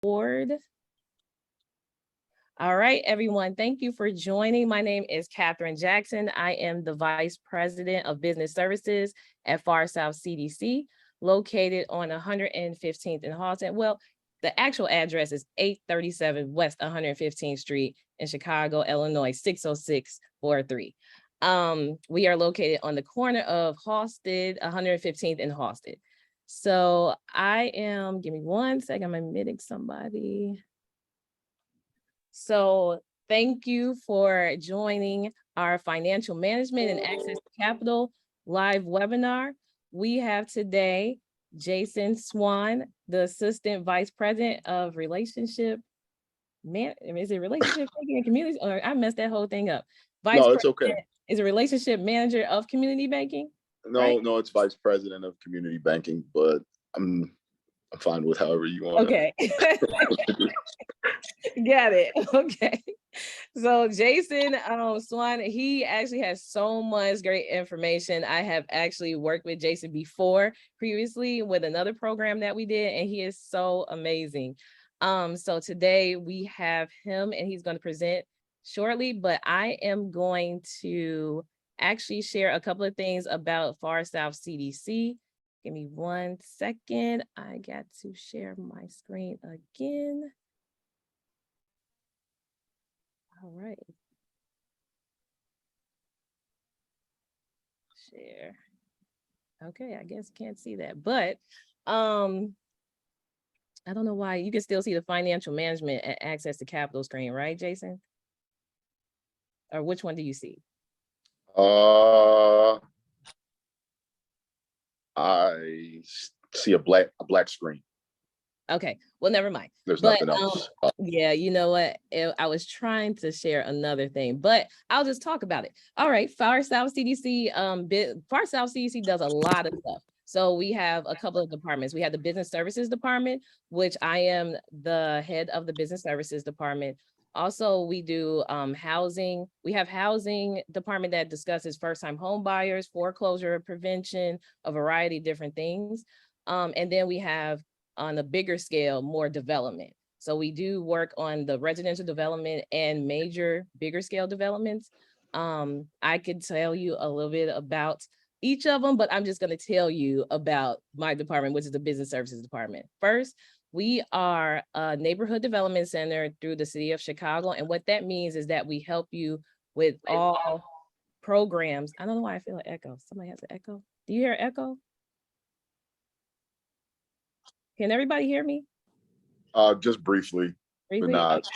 Board. All right, everyone. Thank you for joining. My name is Katherine Jackson. I am the Vice President of Business Services at South CDC, located on 115th and Halton. Well, the actual address is 837 West 115th Street in Chicago, Illinois, 60643. We are located on the corner of Halsted, 115th and Halsted. So give me one second, I'm admitting somebody. So thank you for joining our Financial Management and Access to Capital live webinar. We have today Jason Swan, the Assistant Vice President of Relationship Relationship Banking and Community? Or I messed that whole thing up. No, it's okay. Is a Relationship Manager of Community Banking? No, right? No, it's Vice President of Community Banking, but I'm fine with however you want. Okay. Got it. Okay. So Jason Swan, he actually has so much great information. I have actually worked with Jason previously with another program that we did, and he is so amazing. So today we have him and he's going to present shortly, but I am going to actually share a couple of things about South CDC. Give me 1 second. I got to share my screen again. All right. Share. Okay, I guess can't see that, but I don't know why. You can still see the financial management and access to capital screen, right, Jason? Or which one do you see? I see a black screen. Okay, well, never mind. There's nothing else. Yeah, you know what? I was trying to share another thing, but I'll just talk about it. All right, South CDC, South CDC does a lot of stuff. So we have a couple of departments. We have the Business Services Department, which I am the head of the Business Services Department. Also, we do housing. We have housing department that discusses first-time home buyers, foreclosure prevention, a variety of different things. And then we have, on a bigger scale, more development. So we do work on the residential development and major bigger scale developments. I could tell you a little bit about each of them, but I'm just going to tell you about my department, which is the Business Services Department. First, we are a neighborhood development center through the city of Chicago. And what that means is that we help you with all programs. I don't know why I feel an echo. Somebody has an echo. Do you hear an echo? Can everybody hear me? Just briefly. Briefly? But not.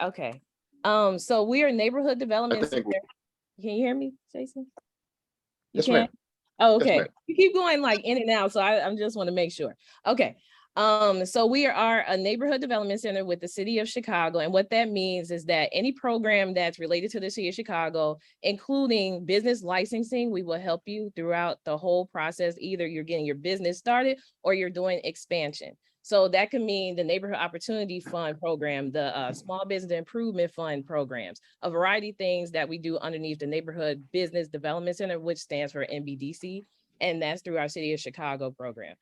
Okay. So we are neighborhood development center. Can you hear me, Jason? You yes, can? ma'am. Oh, okay. Yes, you keep going like in and out, so I just want to make sure. Okay. So we are a neighborhood development center with the city of Chicago. And what that means is that any program that's related to the city of Chicago, including business licensing, we will help you throughout the whole process. Either you're getting your business started or you're doing expansion. So that could mean the Neighborhood Opportunity Fund program, the Small Business Improvement Fund programs, a variety of things that we do underneath the Neighborhood Business Development Center, which stands for NBDC, and that's through our City of Chicago program.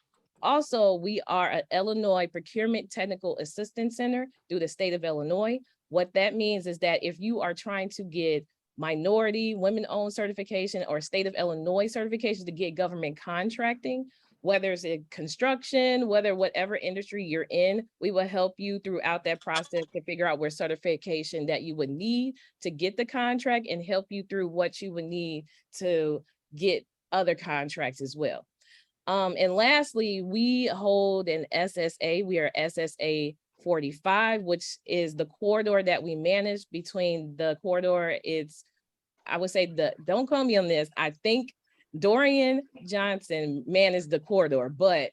Also, we are an Illinois Procurement Technical Assistance Center through the state of Illinois. What that means is that if you are trying to get minority, women-owned certification or state of Illinois certification to get government contracting, whether it's in construction, whatever industry you're in, we will help you throughout that process to figure out what certification that you would need to get the contract and help you through what you would need to get other contracts as well. And lastly, we hold an SSA. We are SSA 45, which is the corridor that we manage between the corridor. I would say don't call me on this. I think Dorian Johnson managed the corridor, but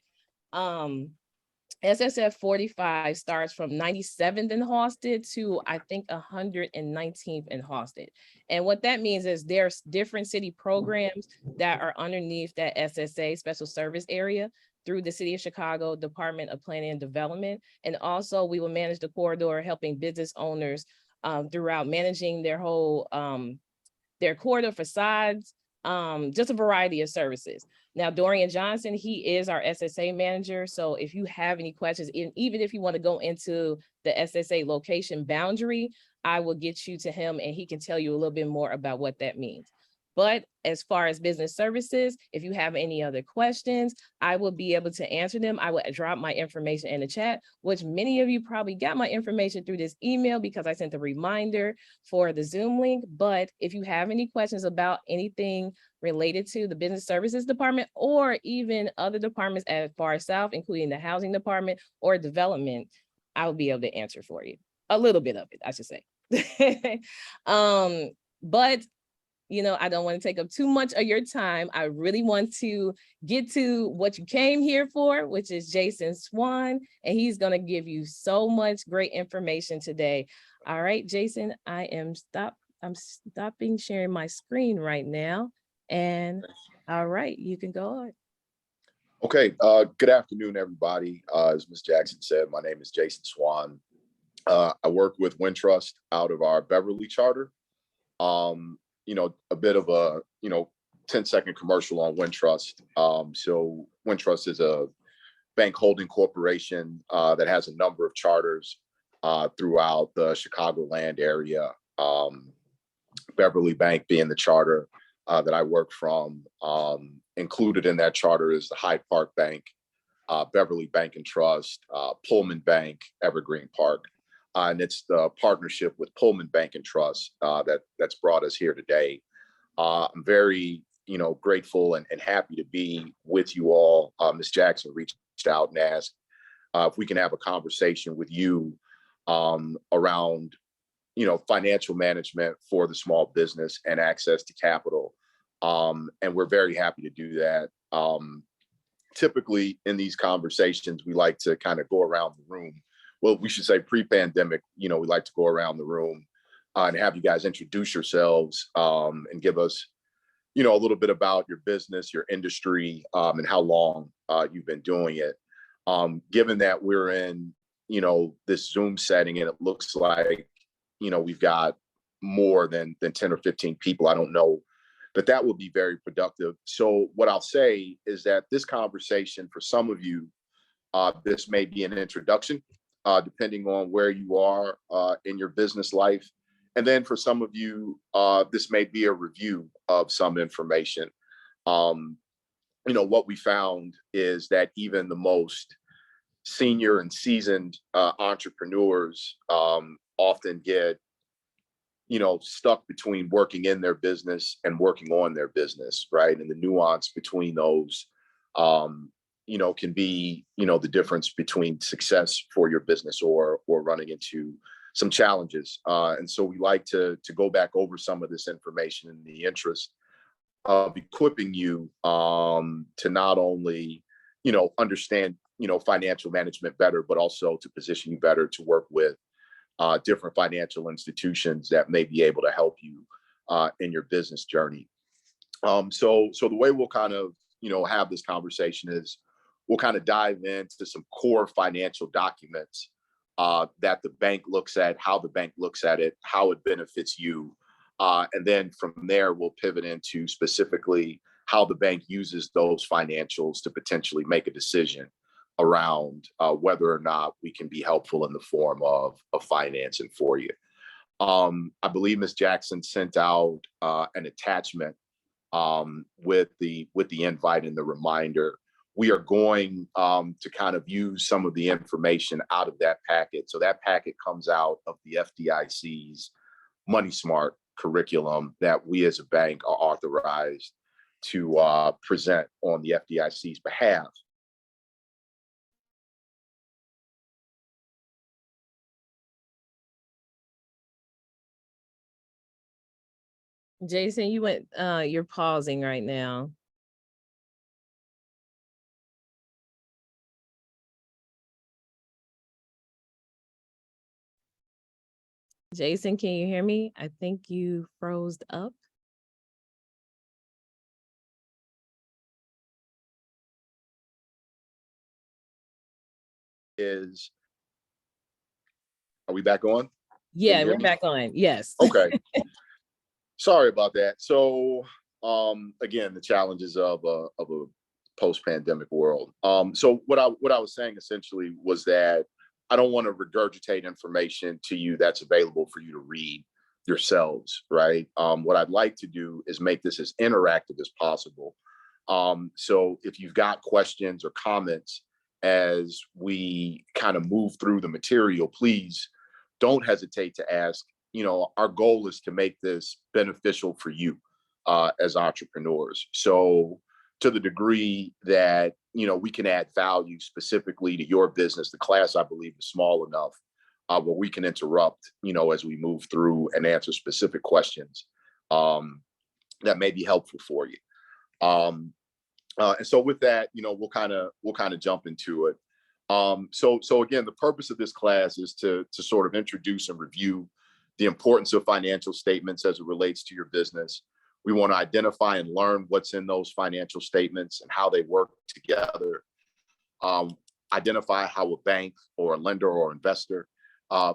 SSF 45 starts from 97th and Halsted to, I think, 119th and Halsted. And what that means is there's different city programs that are underneath that SSA special service area through the City of Chicago Department of Planning and Development. And also we will manage the corridor, helping business owners throughout managing their whole, their corridor facades, just a variety of services. Now, Dorian Johnson, he is our SSA manager. So if you have any questions, even if you want to go into the SSA location boundary, I will get you to him and he can tell you a little bit more about what that means. But as far as business services, if you have any other questions, I will be able to answer them. I will drop my information in the chat, which many of you probably got my information through this email because I sent a reminder for the Zoom link. But if you have any questions about anything related to the business services department or even other departments at Far South, including the housing department or development, I will be able to answer for you. A little bit of it, I should say. But you know, I don't want to take up too much of your time. I really want to get to what you came here for, which is Jason Swan, and he's going to give you so much great information today. All right, Jason, I'm stopping sharing my screen right now. And all right, you can go on. Okay, good afternoon, everybody. As Ms. Jackson said, my name is Jason Swan. I work with Wintrust out of our Beverly charter. You know, a bit of a, 10-second commercial on Wintrust. So Wintrust is a bank holding corporation that has a number of charters throughout the Chicagoland area. Beverly Bank being the charter that I work from. Included in that charter is the Hyde Park Bank, Beverly Bank and Trust, Pullman Bank, Evergreen Park. And it's the partnership with Pullman Bank and Trust that's brought us here today. I'm very, grateful and happy to be with you all. Ms. Jackson reached out and asked if we can have a conversation with you around, financial management for the small business and access to capital. And we're very happy to do that. Typically in these conversations, we like to kind of go around the room. Well, we should say pre-pandemic, we like to go around the room and have you guys introduce yourselves and give us, a little bit about your business, your industry, and how long you've been doing it. Given that we're in, this Zoom setting and it looks like, we've got more than 10 or 15 people, I don't know that would be very productive. So what I'll say is that this conversation for some of you, this may be an introduction. Depending on where you are in your business life. And then for some of you, this may be a review of some information. What we found is that even the most senior and seasoned entrepreneurs often get, stuck between working in their business and working on their business, right? And the nuance between those can be, the difference between success for your business or running into some challenges. And so we like to go back over some of this information in the interest of equipping you to not only, understand, financial management better, but also to position you better to work with different financial institutions that may be able to help you in your business journey. So the way we'll kind of, have this conversation is we'll kind of dive into some core financial documents that the bank looks at, how the bank looks at it, how it benefits you. And then from there, we'll pivot into specifically how the bank uses those financials to potentially make a decision around whether or not we can be helpful in the form of financing for you. I believe Ms. Jackson sent out an attachment with the invite and the reminder. We are going to kind of use some of the information out of that packet. So that packet comes out of the FDIC's Money Smart curriculum that we as a bank are authorized to present on the FDIC's behalf. Jason, you're pausing right now. Jason, can you hear me? I think you froze up. Are we back on? Yeah, we're back on. Yes. Okay. Sorry about that. So Again, the challenges of a post-pandemic world. So what I was saying essentially was that I don't want to regurgitate information to you that's available for you to read yourselves, right? What I'd like to do is make this as interactive as possible. So if you've got questions or comments as we kind of move through the material, please don't hesitate to ask. You know, our goal is to make this beneficial for you as entrepreneurs. So to the degree that, you know, we can add value specifically to your business, the class, I believe, is small enough where we can interrupt, you know, as we move through and answer specific questions that may be helpful for you. And so with that, you know, we'll kind of jump into it. So again, the purpose of this class is to sort of introduce and review the importance of financial statements as it relates to your business. We want to identify and learn what's in those financial statements and how they work together. Identify how a bank or a lender or investor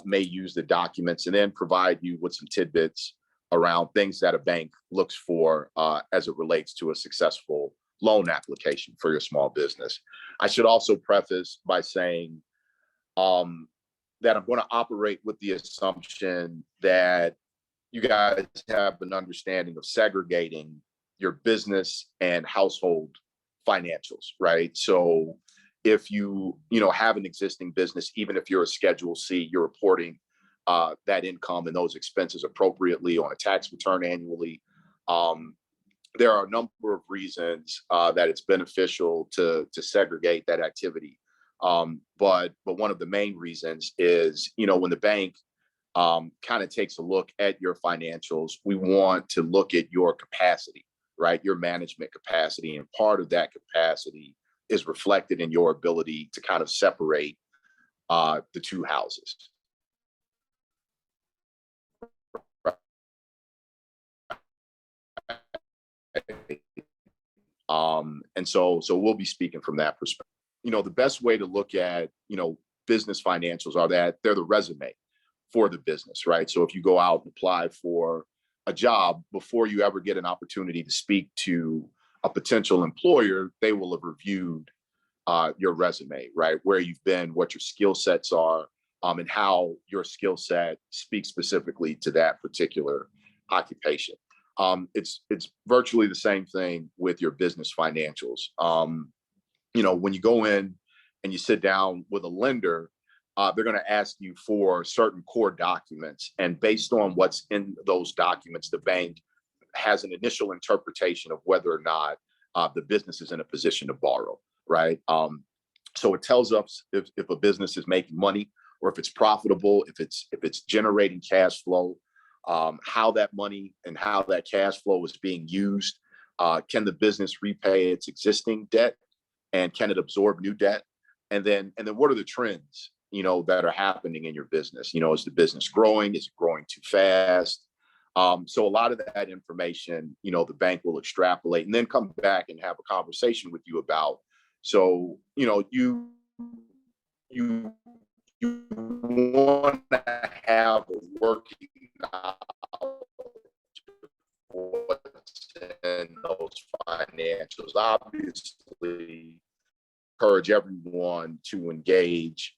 may use the documents, and then provide you with some tidbits around things that a bank looks for as it relates to a successful loan application for your small business. I should also preface by saying that I'm going to operate with the assumption that you guys have an understanding of segregating your business and household financials, right? So if you have an existing business, even if you're a Schedule C, you're reporting that income and those expenses appropriately on a tax return annually. There are a number of reasons that it's beneficial to segregate that activity. But one of the main reasons is, when the bank kind of takes a look at your financials, we want to look at your capacity, right? Your management capacity. And part of that capacity is reflected in your ability to kind of separate the two houses. And so we'll be speaking from that perspective. The best way to look at, business financials are that they're the resume for the business, right? So if you go out and apply for a job, before you ever get an opportunity to speak to a potential employer, they will have reviewed your resume, right? Where you've been, what your skill sets are, and how your skill set speaks specifically to that particular occupation. It's virtually the same thing with your business financials. When you go in and you sit down with a lender, they're going to ask you for certain core documents. And based on what's in those documents, the bank has an initial interpretation of whether or not the business is in a position to borrow, right? So it tells us if a business is making money, or if it's profitable, if it's generating cash flow, how that money and how that cash flow is being used. Can the business repay its existing debt, and can it absorb new debt? And then what are the trends, that are happening in your business? Is the business growing? Is it growing too fast? So a lot of that information, the bank will extrapolate and then come back and have a conversation with you about. So, you want to have a working knowledge of what's in those financials. Obviously, encourage everyone to engage.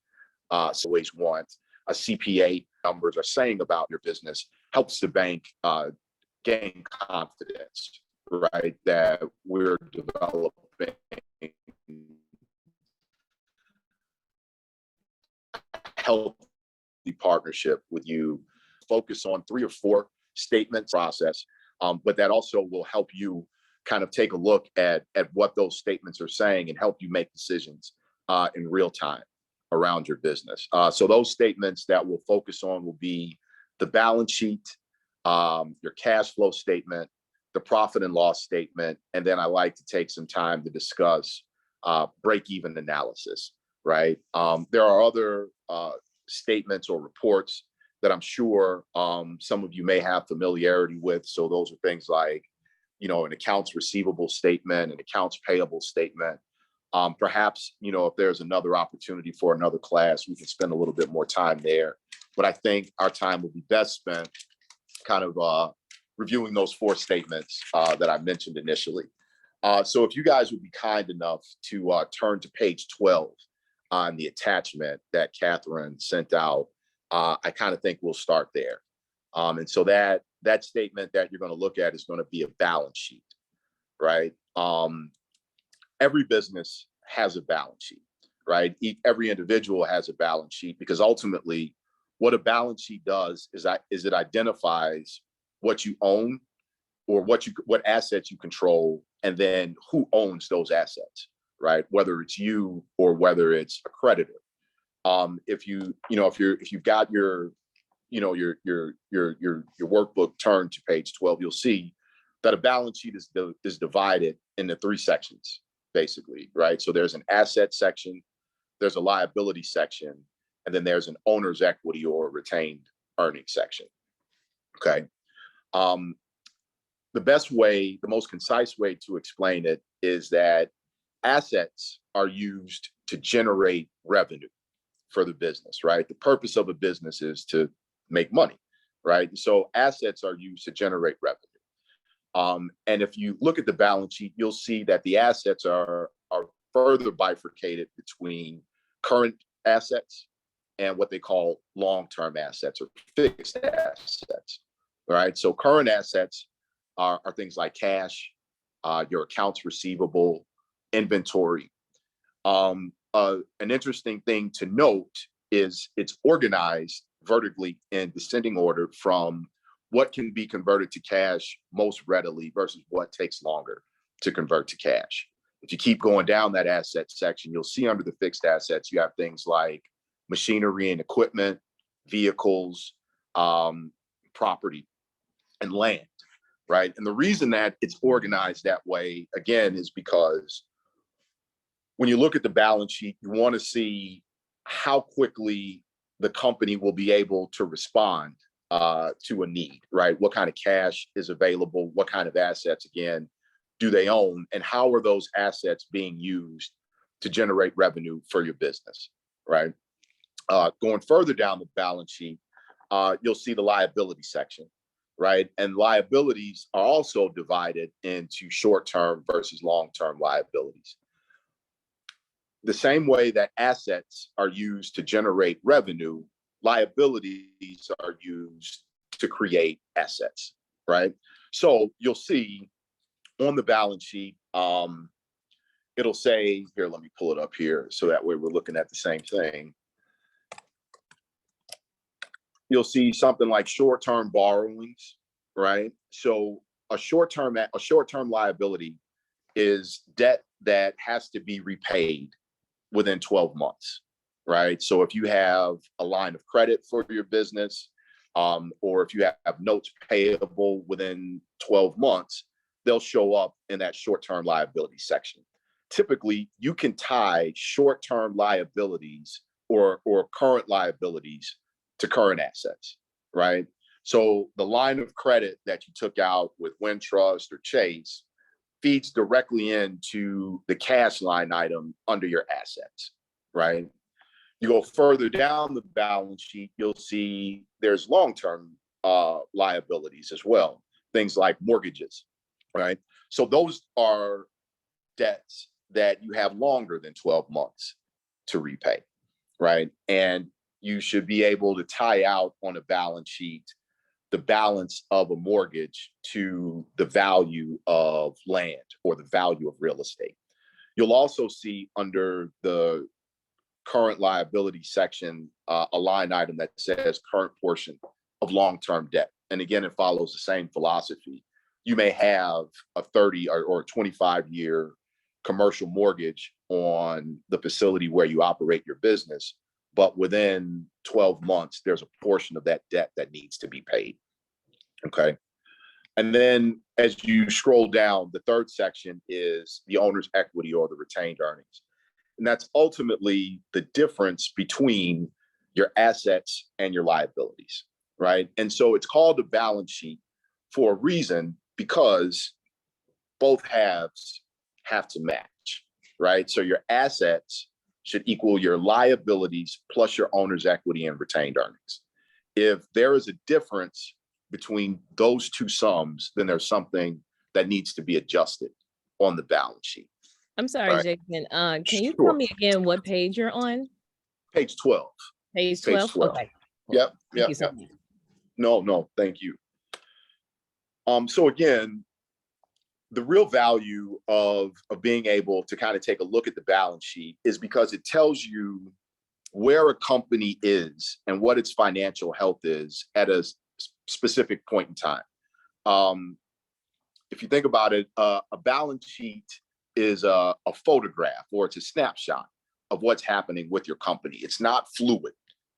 So always want a CPA. Numbers are saying about your business helps the bank gain confidence, right? That we're developing healthy partnership with you. Focus on 3 or 4 statements process, but that also will help you kind of take a look at what those statements are saying and help you make decisions in real time around your business. So those statements that we'll focus on will be the balance sheet, your cash flow statement, the profit and loss statement, and then I like to take some time to discuss break-even analysis, right? There are other statements or reports that I'm sure some of you may have familiarity with. So those are things like, an accounts receivable statement, an accounts payable statement. Perhaps, if there's another opportunity for another class, we can spend a little bit more time there. But I think our time will be best spent kind of reviewing those four statements that I mentioned initially. So if you guys would be kind enough to turn to page 12 on the attachment that Catherine sent out, I kind of think we'll start there. And so that statement that you're going to look at is going to be a balance sheet, right? Every business has a balance sheet, right? Every individual has a balance sheet, because ultimately what a balance sheet does is it identifies what you own, or what assets you control, and then who owns those assets, right? Whether it's you or whether it's a creditor. If you've got your workbook turned to page 12, you'll see that a balance sheet is divided into three sections, basically, right? So there's an asset section, there's a liability section, and then there's an owner's equity or retained earnings section. Okay. The most concise way to explain it is that assets are used to generate revenue for the business, right? The purpose of a business is to make money, right? So assets are used to generate revenue. And if you look at the balance sheet, you'll see that the assets are further bifurcated between current assets and what they call long-term assets or fixed assets, right? So current assets are things like cash, your accounts receivable, inventory. An interesting thing to note is it's organized vertically in descending order from what can be converted to cash most readily versus what takes longer to convert to cash. If you keep going down that asset section, you'll see under the fixed assets, you have things like machinery and equipment, vehicles, property, and land, right? And the reason that it's organized that way, again, is because when you look at the balance sheet, you want to see how quickly the company will be able to respond to a need, right? What kind of cash is available? What kind of assets, again, do they own? And how are those assets being used to generate revenue for your business, right? Going further down the balance sheet, you'll see the liability section, right? And liabilities are also divided into short-term versus long-term liabilities. The same way that assets are used to generate revenue, liabilities are used to create assets, right? So you'll see on the balance sheet, it'll say, here, let me pull it up here, so that way we're looking at the same thing. You'll see something like short-term borrowings, right? So a short-term liability is debt that has to be repaid within 12 months, right? So if you have a line of credit for your business, or if you have notes payable within 12 months, they'll show up in that short-term liability section. Typically, you can tie short-term liabilities or current liabilities to current assets, right? So the line of credit that you took out with Wintrust or Chase feeds directly into the cash line item under your assets, right? You go further down the balance sheet, you'll see there's long-term liabilities as well, things like mortgages, right? So those are debts that you have longer than 12 months to repay, right? And you should be able to tie out on a balance sheet the balance of a mortgage to the value of land or the value of real estate. You'll also see under the current liability section a line item that says current portion of long-term debt. And again, it follows the same philosophy. You may have a 30 or 25-year commercial mortgage on the facility where you operate your business, but within 12 months, there's a portion of that debt that needs to be paid, okay? And then as you scroll down, the third section is the owner's equity or the retained earnings. And that's ultimately the difference between your assets and your liabilities, right? And so it's called a balance sheet for a reason, because both halves have to match, right? So your assets should equal your liabilities plus your owner's equity and retained earnings. If there is a difference between those two sums, then there's something that needs to be adjusted on the balance sheet. I'm sorry, Right. Jason. Can you tell Sure. me again what page you're on? Page 12. Page Page 12? 12. Okay. Yep. Thank Yep. you so Yep. much. No, thank you. So again, the real value of being able to kind of take a look at the balance sheet is because it tells you where a company is and what its financial health is at a specific point in time. If you think about it, a balance sheet is a photograph, or it's a snapshot of what's happening with your company. It's not fluid,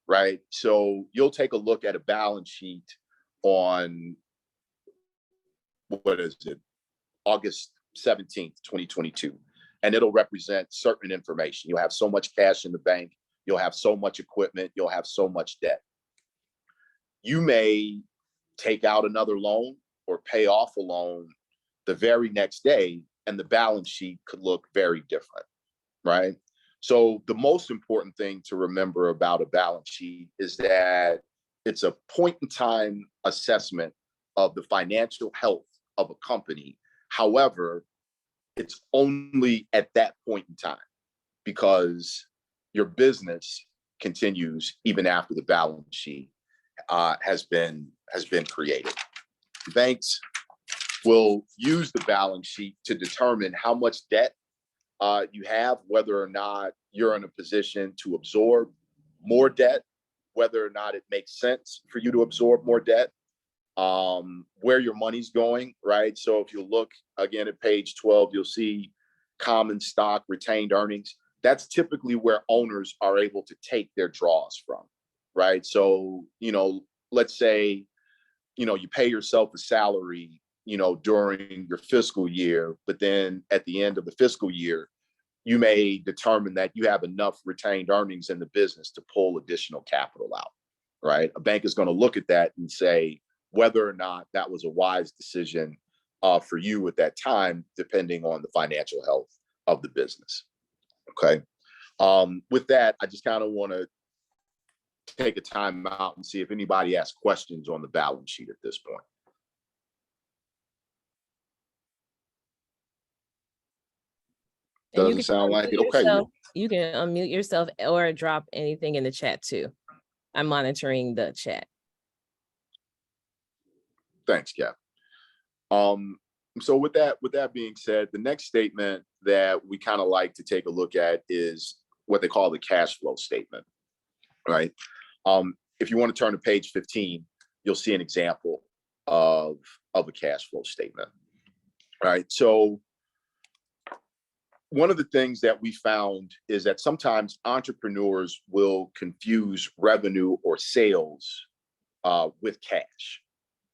right? So you'll take a look at a balance sheet on, what is it, August 17th, 2022, and it'll represent certain information. You'll have so much cash in the bank, you'll have so much equipment, you'll have so much debt. You may take out another loan or pay off a loan the very next day, and the balance sheet could look very different, right? So the most important thing to remember about a balance sheet is that it's a point in time assessment of the financial health of a company. However, it's only at that point in time, because your business continues even after the balance sheet has been created. Banks will use the balance sheet to determine how much debt you have, whether or not you're in a position to absorb more debt, whether or not it makes sense for you to absorb more debt, where your money's going, right? So if you look again at page 12, you'll see common stock, retained earnings. That's typically where owners are able to take their draws from, right? So, let's say, you pay yourself a salary, during your fiscal year, but then at the end of the fiscal year, you may determine that you have enough retained earnings in the business to pull additional capital out, right? A bank is going to look at that and say whether or not that was a wise decision for you at that time, depending on the financial health of the business. Okay. With that, I just kind of want to take a time out and see if anybody has questions on the balance sheet at this point. And Doesn't sound like it. Okay. You can unmute yourself or drop anything in the chat too. I'm monitoring the chat. Thanks, Cap. So with that being said, the next statement that we kind of like to take a look at is what they call the cash flow statement, right? If you want to turn to page 15, you'll see an example of a cash flow statement, right? So one of the things that we found is that sometimes entrepreneurs will confuse revenue or sales with cash,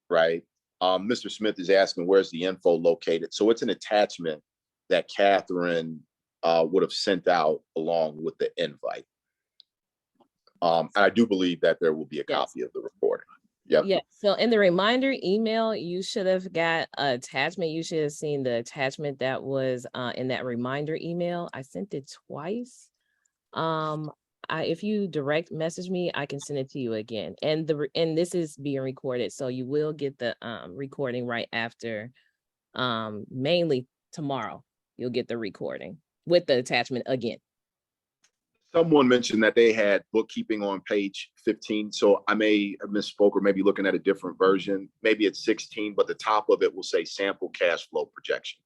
right? Mr. Smith is asking, where's the info located? So it's an attachment that Catherine would have sent out along with the invite. And I do believe that there will be a copy of the recording. Yep. Yeah. So in the reminder email, you should have got an attachment. You should have seen the attachment that was in that reminder email. I sent it twice. If you direct message me, I can send it to you again. And this is being recorded, so you will get the recording right after. Mainly tomorrow, you'll get the recording with the attachment again. Someone mentioned that they had bookkeeping on page 15, so I may have misspoke or maybe looking at a different version. Maybe it's 16, but the top of it will say sample cash flow projection.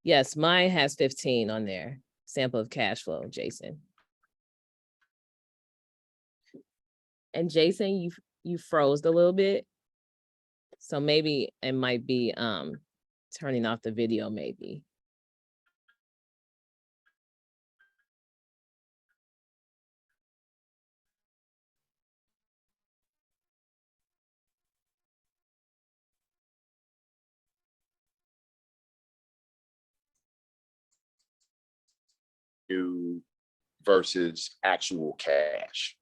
Yes, mine has 15 on there. Sample of cash flow, Jason. And Jason, you froze a little bit. So maybe it might be turning off the video, maybe. Versus actual cash,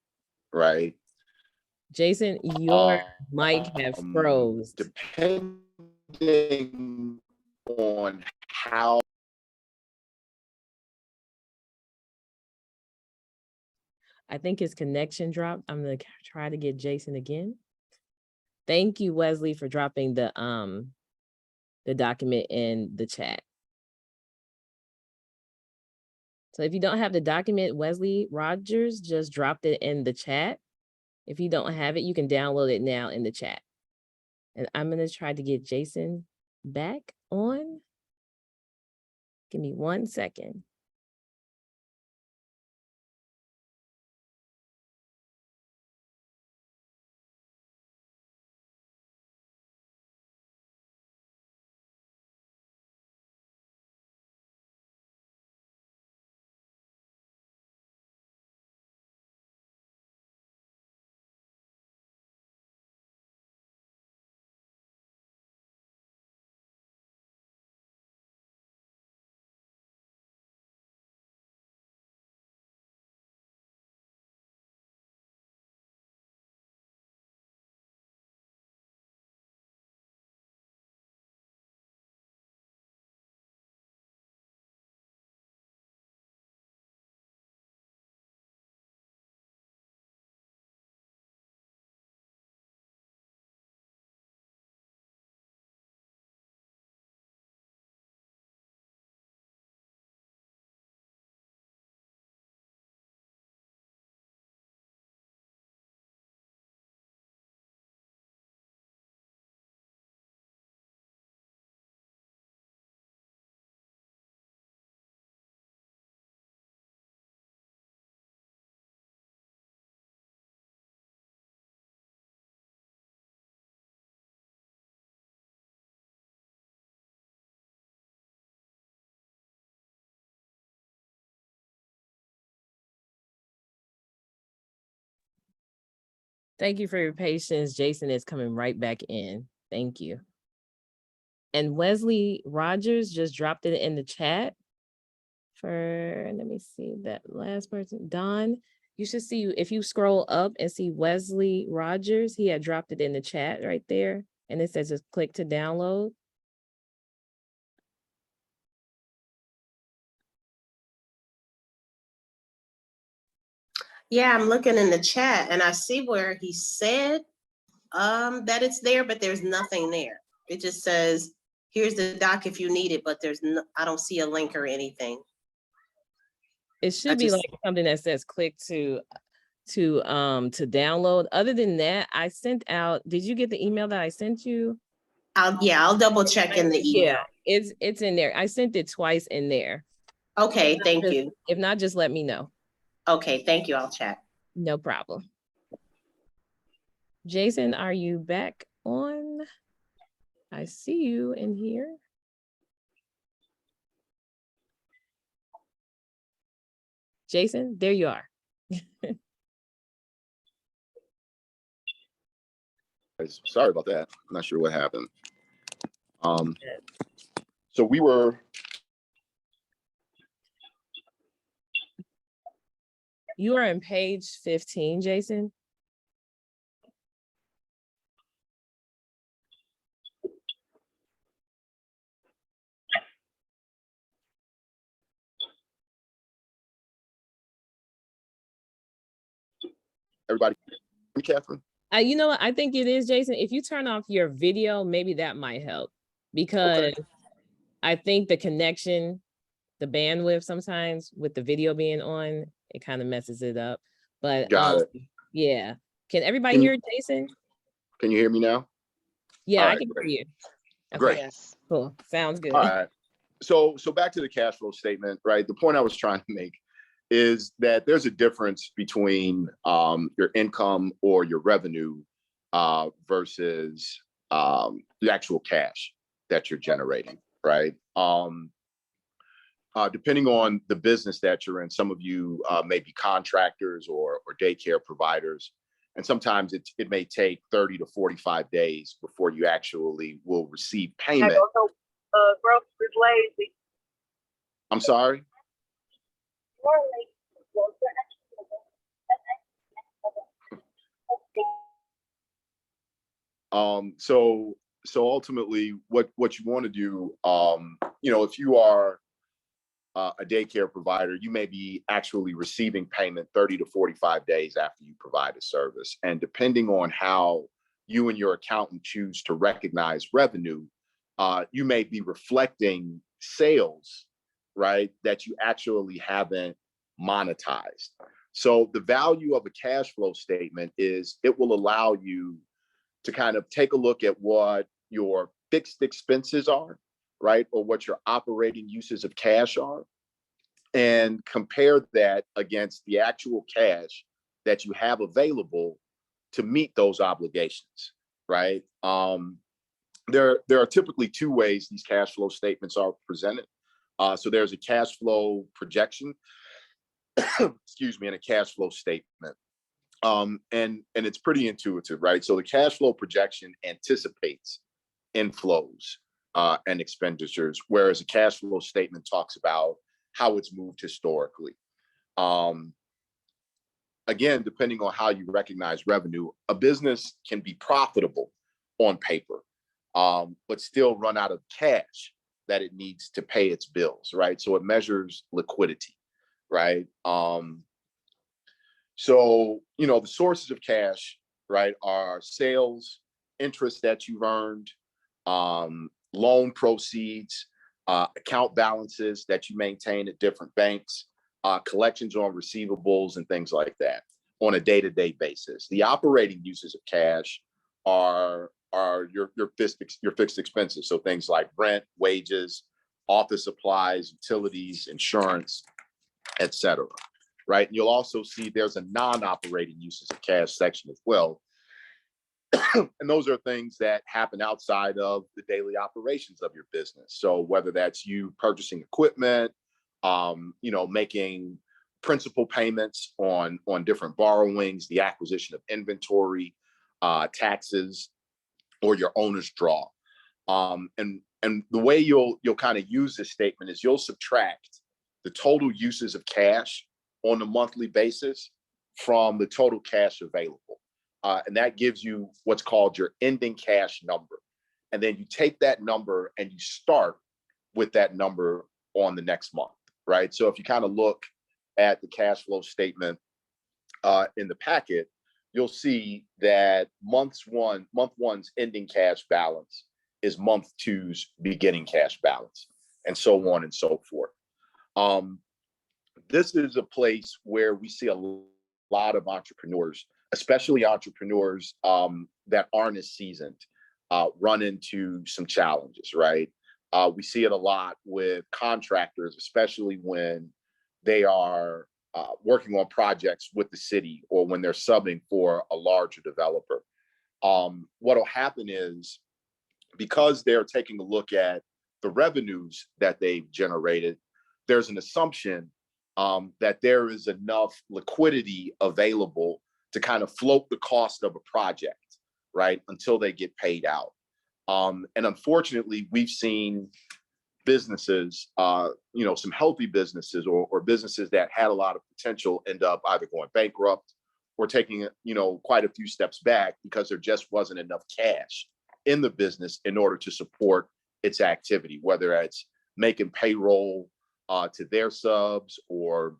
right? Jason, your mic have froze. Depending on how. I think his connection dropped. I'm gonna try to get Jason again. Thank you, Wesley, for dropping the document in the chat. So if you don't have the document, Wesley Rogers just dropped it in the chat. If you don't have it, you can download it now in the chat. And I'm gonna try to get Jason back on. Give me 1 second. Thank you for your patience. Jason is coming right back in. Thank you. And Wesley Rogers just dropped it in the chat for, let me see that last person, Don. You should see, if you scroll up and see Wesley Rogers, he had dropped it in the chat right there. And it says just click to download. Yeah, I'm looking in the chat and I see where he said that it's there, but there's nothing there. It just says, here's the doc if you need it, but there's no, I don't see a link or anything. It should be like something that says click to download. Other than that, I sent out, did you get the email that I sent you? I'll double check in the email. Yeah, it's in there. I sent it twice in there. Okay, thank you. If not, just let me know. Okay, thank you. I'll check. No problem. Jason, are you back on? I see you in here. Jason, there you are. Sorry about that. I'm not sure what happened. So we were. You are on page 15, Jason. Everybody, Catherine? You know what? I think it is, Jason. If you turn off your video, maybe that might help, because I think the connection, the bandwidth sometimes with the video being on, it kind of messes it up. But Got it. Yeah. Can everybody hear Jason? Can you hear me now? Yeah, I can hear you. Okay. Great. Yes. Cool. Sounds good. All right. So back to the cash flow statement, right? The point I was trying to make is that there's a difference between your income or your revenue versus the actual cash that you're generating, right? Depending on the business that you're in, some of you may be contractors or daycare providers, and sometimes it may take 30 to 45 days before you actually will receive payment. Growth is lazy. I'm sorry? So ultimately, what you want to do, if you are a daycare provider, you may be actually receiving payment 30 to 45 days after you provide a service. And depending on how you and your accountant choose to recognize revenue, you may be reflecting sales, right, that you actually haven't monetized. So the value of a cash flow statement is it will allow you to kind of take a look at what your fixed expenses are, right, or what your operating uses of cash are, and compare that against the actual cash that you have available to meet those obligations, right? There are typically two ways these cash flow statements are presented. So there's a cash flow projection, excuse me, and a cash flow statement. And it's pretty intuitive, right? So the cash flow projection anticipates inflows and expenditures, whereas a cash flow statement talks about how it's moved historically. Again, depending on how you recognize revenue, a business can be profitable on paper, but still run out of cash that it needs to pay its bills, right? So it measures liquidity, right? So, the sources of cash, right, are sales, interest that you've earned, loan proceeds, account balances that you maintain at different banks, collections on receivables and things like that on a day-to-day basis. The operating uses of cash are your fixed expenses. So things like rent, wages, office supplies, utilities, insurance, etc. Right? And you'll also see there's a non-operating uses of cash section as well. And those are things that happen outside of the daily operations of your business. So whether that's you purchasing equipment, making principal payments on different borrowings, the acquisition of inventory, taxes, or your owner's draw. And the way you'll kind of use this statement is you'll subtract the total uses of cash on a monthly basis from the total cash available. And that gives you what's called your ending cash number. And then you take that number and you start with that number on the next month, right? So if you kind of look at the cash flow statement in the packet, you'll see that month one's ending cash balance is month two's beginning cash balance, and so on and so forth. This is a place where we see a lot of entrepreneurs, especially entrepreneurs that aren't as seasoned, run into some challenges, right? We see it a lot with contractors, especially when they are working on projects with the city or when they're subbing for a larger developer. What'll happen is, because they're taking a look at the revenues that they've generated, there's an assumption that there is enough liquidity available to kind of float the cost of a project, right, until they get paid out. And unfortunately, we've seen businesses, some healthy businesses or businesses that had a lot of potential end up either going bankrupt or taking, quite a few steps back because there just wasn't enough cash in the business in order to support its activity, whether it's making payroll to their subs or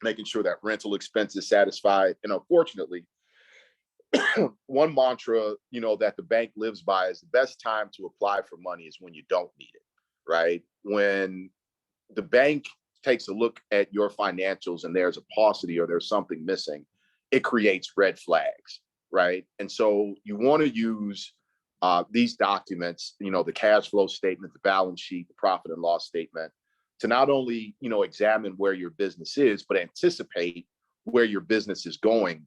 making sure that rental expense is satisfied. And unfortunately, one mantra, that the bank lives by is the best time to apply for money is when you don't need it, right? When the bank takes a look at your financials and there's a paucity or there's something missing, it creates red flags, right? And so you want to use these documents, the cash flow statement, the balance sheet, the profit and loss statement, to not only, examine where your business is, but anticipate where your business is going,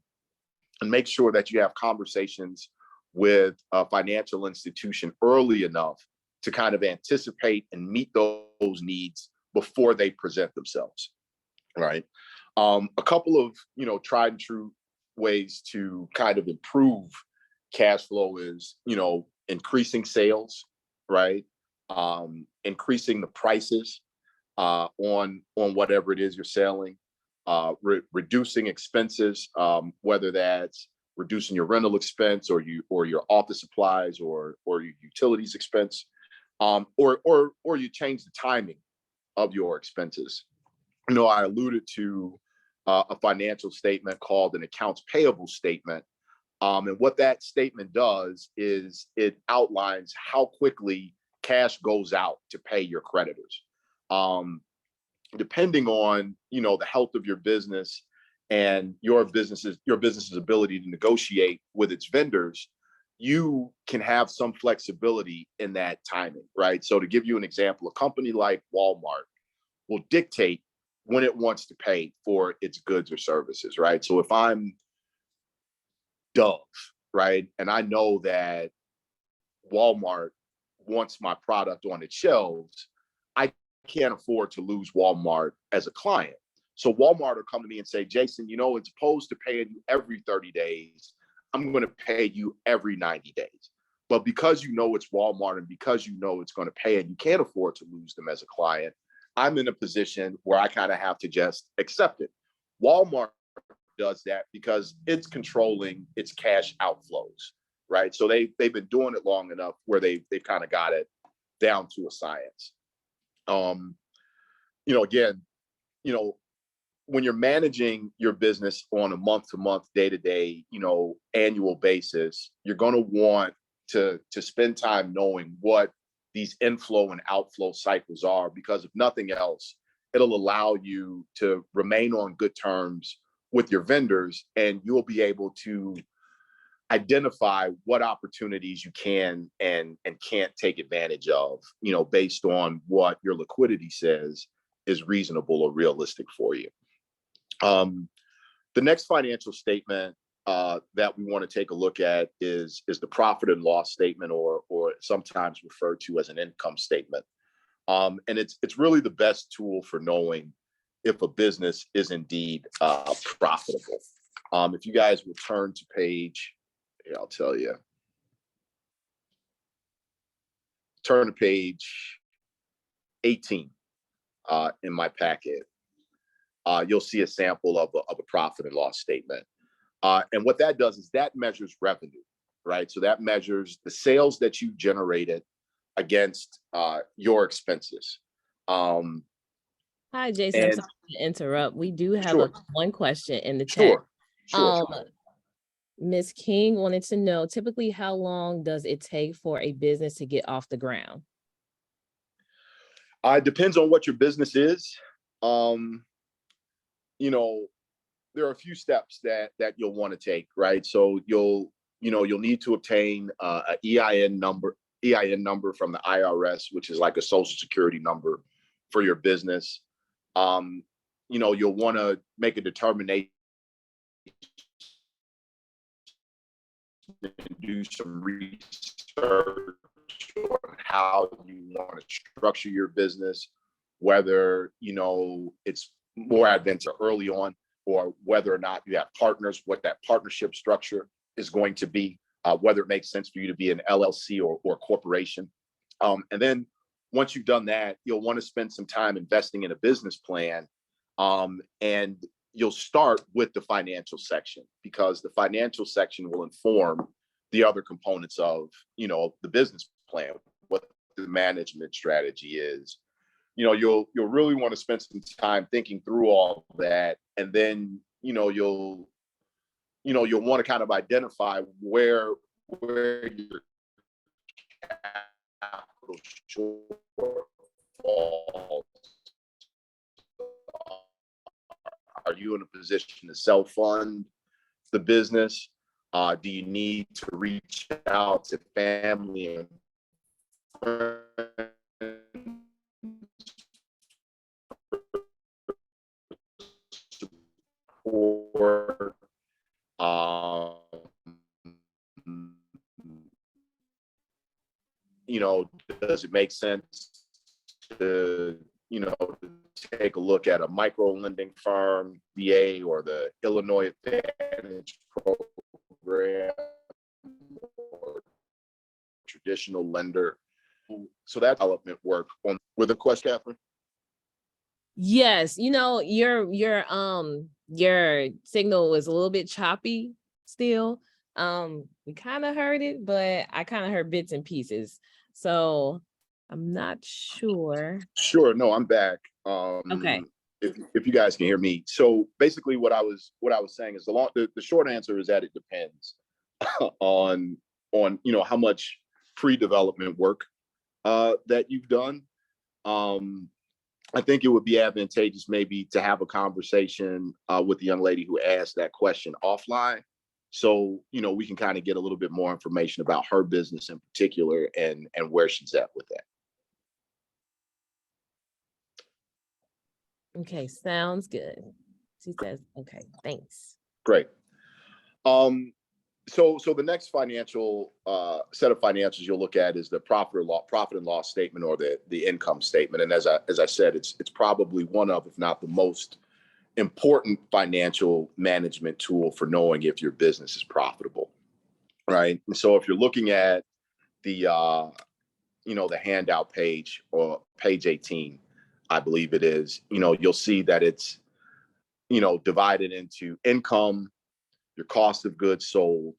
and make sure that you have conversations with a financial institution early enough to kind of anticipate and meet those needs before they present themselves, right? A couple of, tried and true ways to kind of improve cash flow is, increasing sales, right? Increasing the prices on whatever it is you're selling, reducing expenses, whether that's reducing your rental expense or your office supplies or your utilities expense, or you change the timing of your expenses. I alluded to a financial statement called an accounts payable statement. And what that statement does is it outlines how quickly cash goes out to pay your creditors. Depending on, the health of your business and your business's ability to negotiate with its vendors, you can have some flexibility in that timing, right? So to give you an example, a company like Walmart will dictate when it wants to pay for its goods or services, right? So if I'm Dove, right, and I know that Walmart wants my product on its shelves, I can't afford to lose Walmart as a client. So Walmart will come to me and say, Jason, as opposed to paying you every 30 days, I'm going to pay you every 90 days. But because it's Walmart and because it's going to pay and you can't afford to lose them as a client, I'm in a position where I kind of have to just accept it. Walmart does that because it's controlling its cash outflows, right? So they've been doing it long enough where they've kind of got it down to a science. Again, when you're managing your business on a month-to-month, day-to-day, annual basis, you're going to want to spend time knowing what these inflow and outflow cycles are, because if nothing else, it'll allow you to remain on good terms with your vendors, and you'll be able to identify what opportunities you can and can't take advantage of, based on what your liquidity says is reasonable or realistic for you. The next financial statement that we want to take a look at is the profit and loss statement, or sometimes referred to as an income statement. And it's really the best tool for knowing if a business is indeed profitable. If you guys will turn to page, I'll tell you, turn to page 18 in my packet. You'll see a sample of a profit and loss statement. And what that does is that measures revenue, right? So that measures the sales that you generated against your expenses. Hi, Jason. I'm sorry to interrupt. We do have one question in the chat. Sure. Ms. King wanted to know, typically, how long does it take for a business to get off the ground? It depends on what your business is. There are a few steps that you'll want to take, right? So you'll need to obtain an EIN number from the IRS, which is like a social security number for your business. You'll want to make a determination and do some research on how you want to structure your business, whether it's more advanced early on, or whether or not you have partners, what that partnership structure is going to be, whether it makes sense for you to be an LLC or corporation. And then once you've done that, you'll want to spend some time investing in a business plan. And you'll start with the financial section, because the financial section will inform the other components of, the business plan, what the management strategy is. You'll really want to spend some time thinking through all that, and then you'll want to kind of identify where your capital shortfalls. Are you in a position to self-fund the business? Do you need to reach out to family and friends support? Does it make sense to take a look at a micro lending firm, VA, or the Illinois Advantage program, or traditional lender? So that development work on with a question, Catherine. Yes, your signal was a little bit choppy, still. We kind of heard it, but I kind of heard bits and pieces. So I'm not sure. Sure. No, I'm back. Okay. If you guys can hear me. So basically what I was saying is the short answer is that it depends on how much pre-development work that you've done. I think it would be advantageous maybe to have a conversation with the young lady who asked that question offline. So, we can kind of get a little bit more information about her business in particular and where she's at with that. Okay, sounds good. She says, okay, thanks. Great. So the next financial set of financials you'll look at is the profit and loss statement, or the income statement. And as I said, it's probably one of, if not the most important financial management tool for knowing if your business is profitable, right? And so if you're looking at the the handout page, or page 18, I believe it is, you'll see that it's divided into income, your cost of goods sold.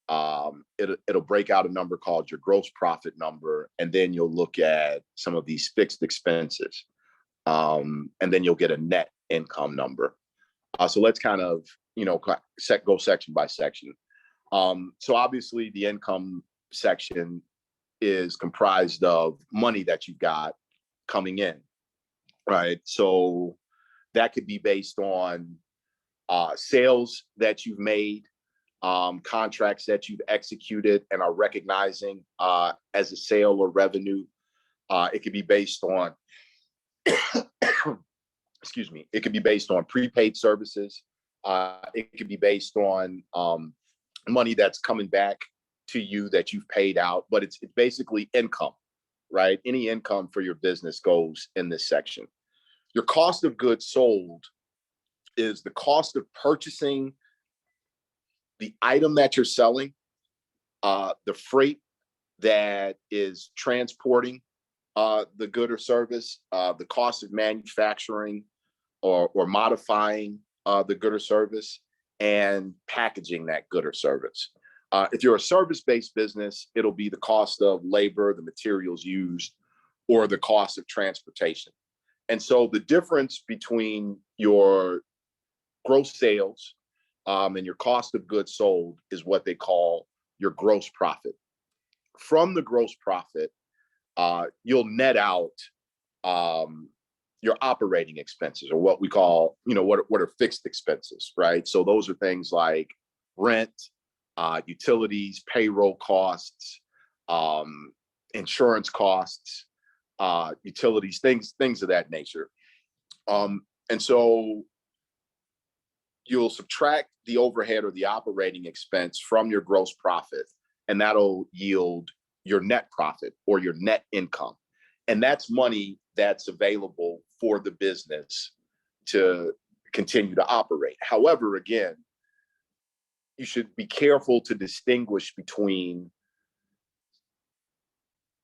It'll break out a number called your gross profit number, and then you'll look at some of these fixed expenses, and then you'll get a net income number. So let's kind of go section by section. So obviously the income section is comprised of money that you've got coming in, right? So that could be based on sales that you've made, contracts that you've executed and are recognizing as a sale or revenue. It could be based on, excuse me, it could be based on prepaid services. It could be based on money that's coming back to you that you've paid out, but it's basically income, right? Any income for your business goes in this section. Your cost of goods sold is the cost of purchasing the item that you're selling, the freight that is transporting the good or service, the cost of manufacturing or modifying the good or service, and packaging that good or service. If you're a service-based business, it'll be the cost of labor, the materials used, or the cost of transportation. And so the difference between your gross sales and your cost of goods sold is what they call your gross profit. From the gross profit, you'll net out your operating expenses, or what we call, what are fixed expenses, right? So those are things like rent, utilities, payroll costs, insurance costs, utilities, things of that nature. And so you'll subtract the overhead or the operating expense from your gross profit, and that'll yield your net profit or your net income. And that's money that's available for the business to continue to operate. However, again, you should be careful to distinguish between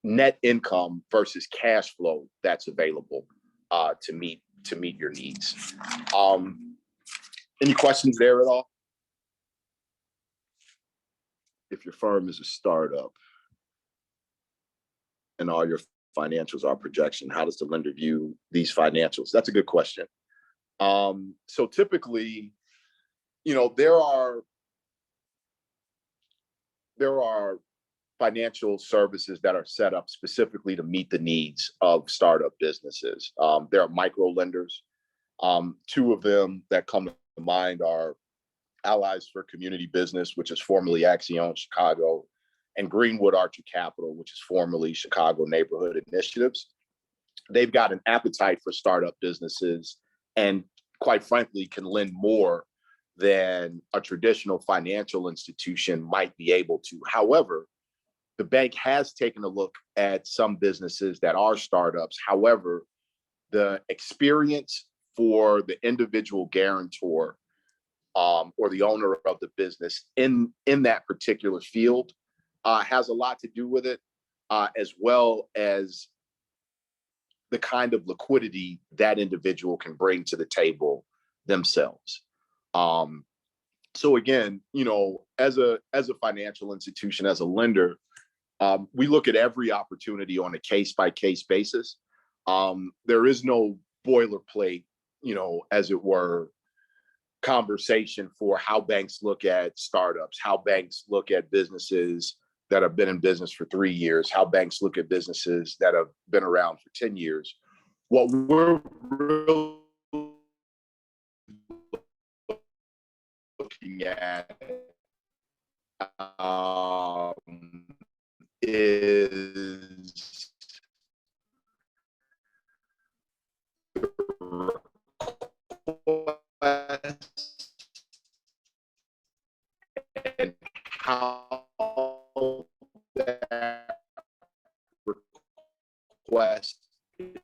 net income versus cash flow that's available to meet your needs. Any questions there at all? If your firm is a startup and all your financials are projection, how does the lender view these financials? That's a good question. So typically, there are financial services that are set up specifically to meet the needs of startup businesses. There are micro lenders. Two of them that come to mind are Allies for Community Business, which is formerly Axion Chicago, and Greenwood Archer Capital, which is formerly Chicago Neighborhood Initiatives. They've got an appetite for startup businesses and, quite frankly, can lend more than a traditional financial institution might be able to. However, the bank has taken a look at some businesses that are startups. However, the experience for the individual guarantor or the owner of the business in that particular field has a lot to do with it, as well as the kind of liquidity that individual can bring to the table themselves. So again, as a financial institution, as a lender, we look at every opportunity on a case-by-case basis. There is no boilerplate, as it were, conversation for how banks look at startups, how banks look at businesses that have been in business for 3 years, how banks look at businesses that have been around for 10 years. What we're really looking at is and how that request is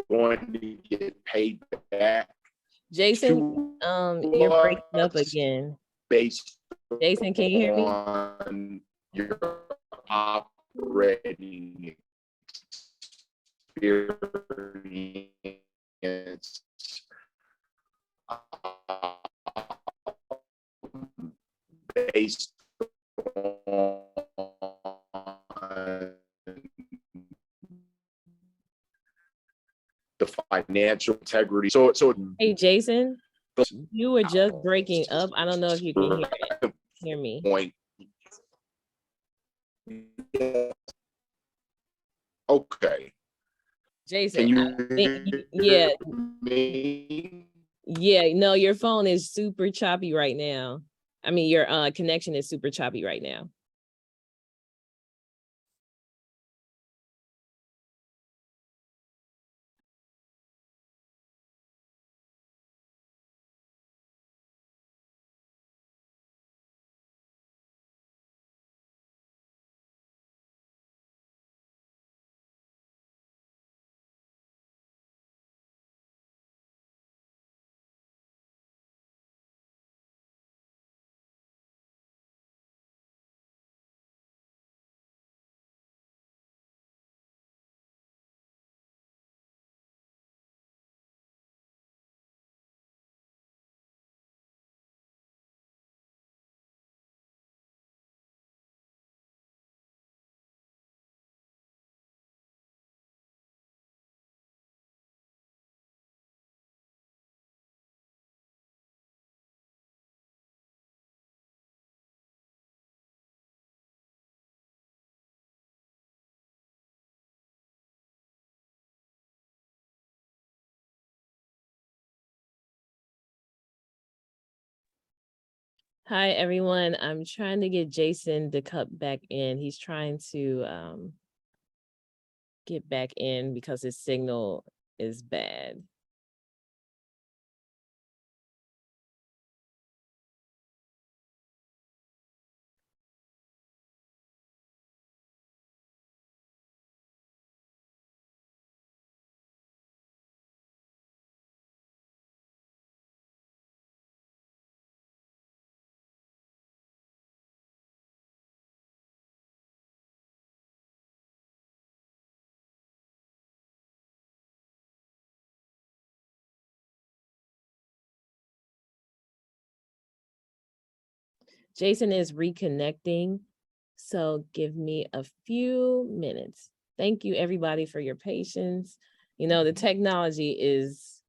going to get paid back Jason, to you're breaking up us again. based Jason, can you hear me? on your operating experience, based on the financial integrity. So Hey, Jason, you were just breaking up. I don't know if you can hear me. point. Okay. Jason, Can you yeah, me? yeah, no, your phone is super choppy right now. I mean, your connection is super choppy right now. Hi, everyone. I'm trying to get Jason to cut back in. He's trying to get back in because his signal is bad. Jason is reconnecting, so give me a few minutes. Thank you, everybody, for your patience. The technology is,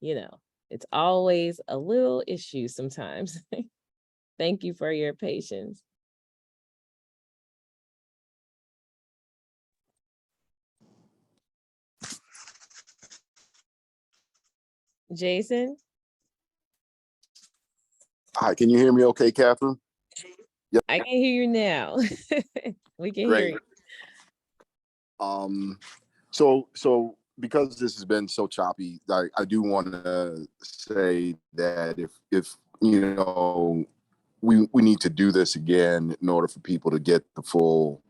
it's always a little issue sometimes. Thank you for your patience. Jason? Hi, can you hear me okay, Catherine? Yep. I can hear you now. We can hear Great. you. So because this has been so choppy, I do want to say that if we need to do this again in order for people to get the full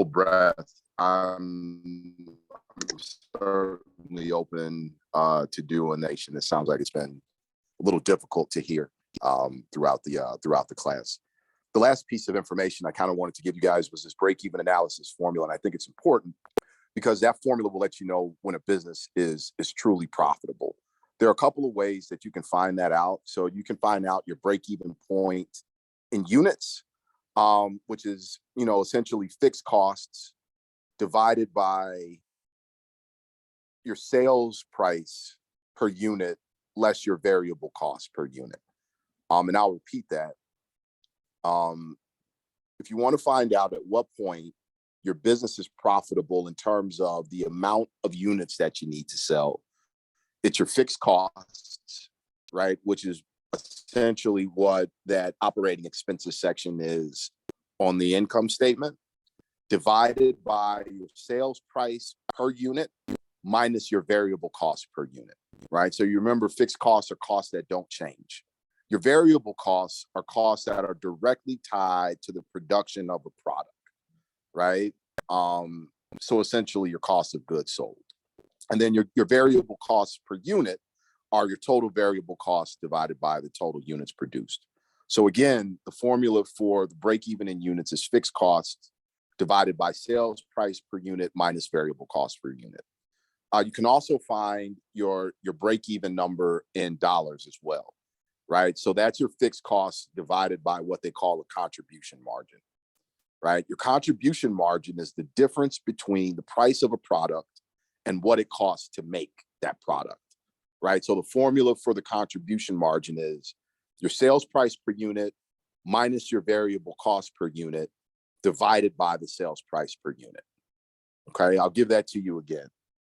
breath. I'm certainly open to do a nation. It sounds like it's been a little difficult to hear throughout the class. The last piece of information I kind of wanted to give you guys was this break-even analysis formula, and I think it's important because that formula will let you know when a business is truly profitable. There are a couple of ways that you can find that out. So you can find out your break-even point in units, which is, essentially fixed costs divided by your sales price per unit less your variable cost per unit. And I'll repeat that. If you want to find out at what point your business is profitable in terms of the amount of units that you need to sell, it's your fixed costs, right? Which is essentially what that operating expenses section is on the income statement, divided by your sales price per unit minus your variable cost per unit, right? So you remember fixed costs are costs that don't change. Your variable costs are costs that are directly tied to the production of a product, right? So essentially your cost of goods sold. And then your variable costs per unit are your total variable costs divided by the total units produced. So again, the formula for the break even in units is fixed costs divided by sales price per unit minus variable cost per unit. You can also find your break even number in dollars as well, right? So that's your fixed costs divided by what they call a contribution margin, right? Your contribution margin is the difference between the price of a product and what it costs to make that product, right? So the formula for the contribution margin is your sales price per unit minus your variable cost per unit divided by the sales price per unit. Okay, I'll give that to you again.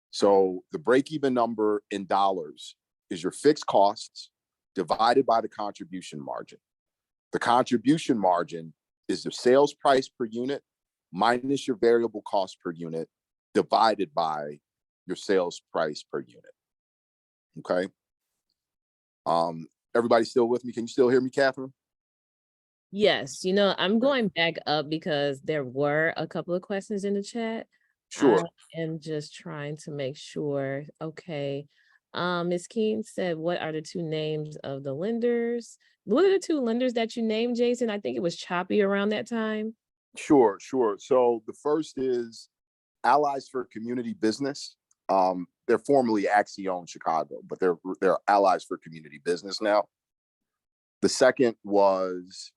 So the break-even number in dollars is your fixed costs divided by the contribution margin. The contribution margin is the sales price per unit minus your variable cost per unit divided by your sales price per unit. Okay. Everybody still with me? Can you still hear me, Catherine? Yes, I'm going back up because there were a couple of questions in the chat. Sure. I am just trying to make sure. Okay. Ms. Keene said, what are the two names of the lenders? What are the two lenders that you named, Jason? I think it was choppy around that time. Sure. So the first is Allies for Community Business. They're formerly Axion Chicago, but they're Allies for Community Business now. The second was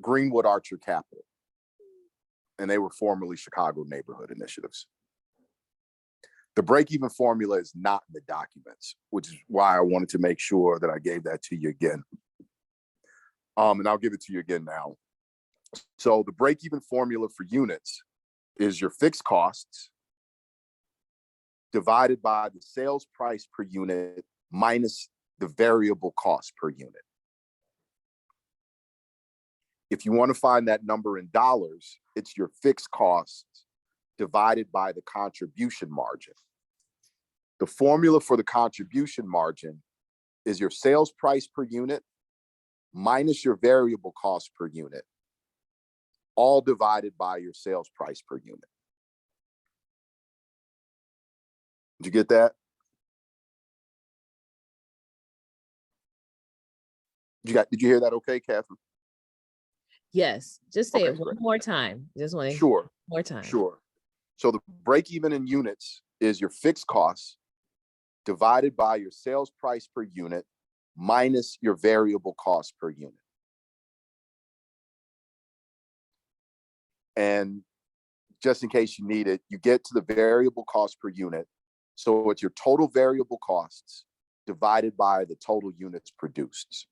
Greenwood Archer Capital, and they were formerly Chicago Neighborhood Initiatives. The break-even formula is not in the documents, which is why I wanted to make sure that I gave that to you again. And I'll give it to you again now. So the break-even formula for units is your fixed costs divided by the sales price per unit minus the variable cost per unit. If you want to find that number in dollars, it's your fixed costs divided by the contribution margin. The formula for the contribution margin is your sales price per unit minus your variable cost per unit, all divided by your sales price per unit. Did you get that? Did you hear that okay, Catherine? Yes, just say Okay, it one great. more time. Just want to Sure. more time. Sure. So the break even in units is your fixed costs divided by your sales price per unit minus your variable cost per unit. And just in case you need it, you get to the variable cost per unit. So it's your total variable costs divided by the total units produced.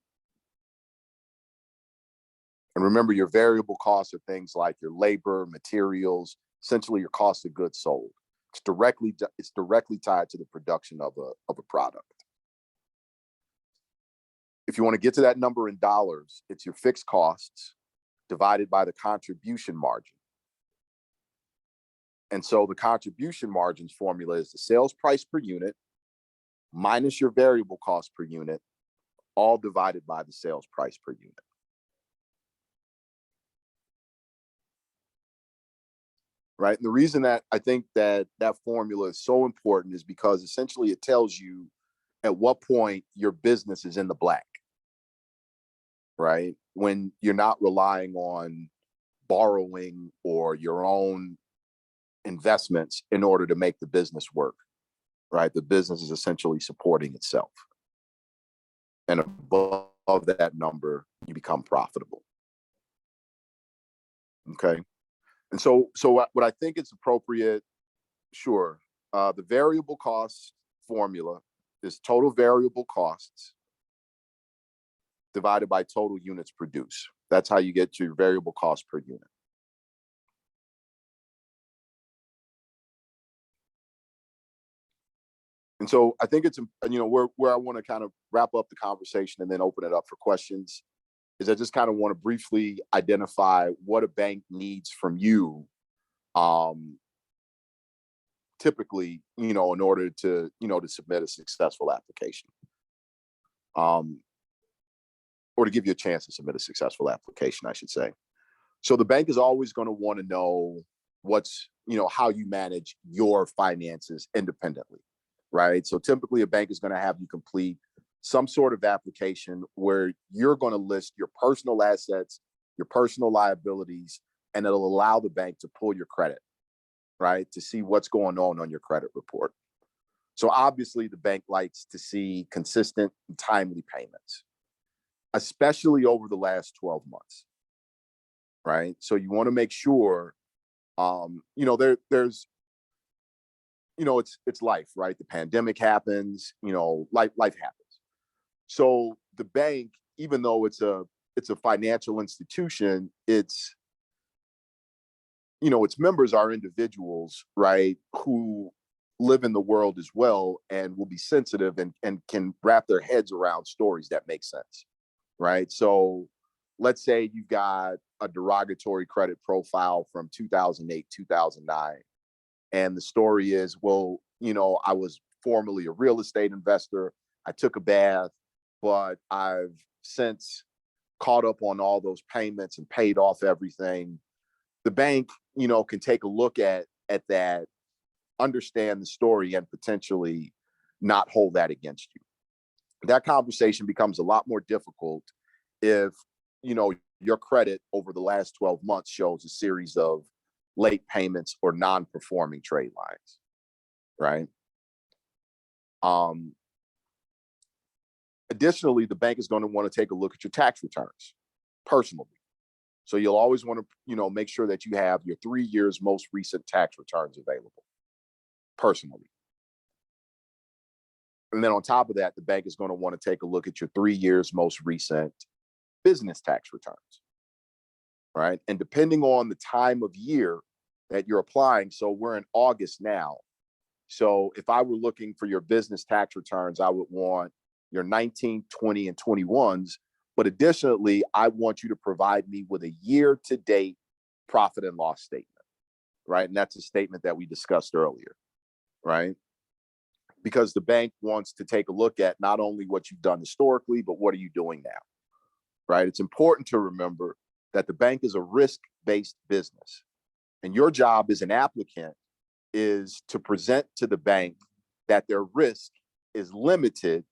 And remember, your variable costs are things like your labor, materials, essentially your cost of goods sold. It's directly tied to the production of a product. If you want to get to that number in dollars, it's your fixed costs divided by the contribution margin. And so the contribution margins formula is the sales price per unit minus your variable cost per unit, all divided by the sales price per unit. Right. And the reason that I think that formula is so important is because essentially it tells you at what point your business is in the black. Right. When you're not relying on borrowing or your own investments in order to make the business work. right? The business is essentially supporting itself. And above that number, you become profitable. Okay. And so what I think is appropriate, sure, the variable cost formula is total variable costs divided by total units produced. That's how you get your variable cost per unit. And so I think it's, where I want to kind of wrap up the conversation and then open it up for questions is I just kind of want to briefly identify what a bank needs from you, typically, in order to, to submit a successful application, or to give you a chance to submit a successful application, I should say. So the bank is always going to want to know how you manage your finances independently, right? So typically a bank is going to have you complete some sort of application where you're going to list your personal assets, your personal liabilities, and it'll allow the bank to pull your credit, right? To see what's going on your credit report. So obviously the bank likes to see consistent and timely payments, especially over the last 12 months, right? So you want to make sure, there's, it's life, right? The pandemic happens, life happens. So the bank, even though it's a financial institution, its members are individuals, right, who live in the world as well and will be sensitive and can wrap their heads around stories that make sense, right? So let's say you've got a derogatory credit profile from 2008, 2009, and the story is, well, I was formerly a real estate investor. I took a bath, but I've since caught up on all those payments and paid off everything. The bank, can take a look at that, understand the story, and potentially not hold that against you. That conversation becomes a lot more difficult if, your credit over the last 12 months shows a series of late payments or non-performing trade lines, right? Additionally, the bank is going to want to take a look at your tax returns personally. So you'll always want to, make sure that you have your 3 years most recent tax returns available personally. And then on top of that, the bank is going to want to take a look at your 3 years most recent business tax returns, right? And depending on the time of year that you're applying, so we're in August now. So if I were looking for your business tax returns, I would want your 19, 20, and 21s. But additionally, I want you to provide me with a year-to-date profit and loss statement, right? And that's a statement that we discussed earlier, right? Because the bank wants to take a look at not only what you've done historically, but what are you doing now, right? It's important to remember that the bank is a risk-based business. And your job as an applicant is to present to the bank that their risk is limited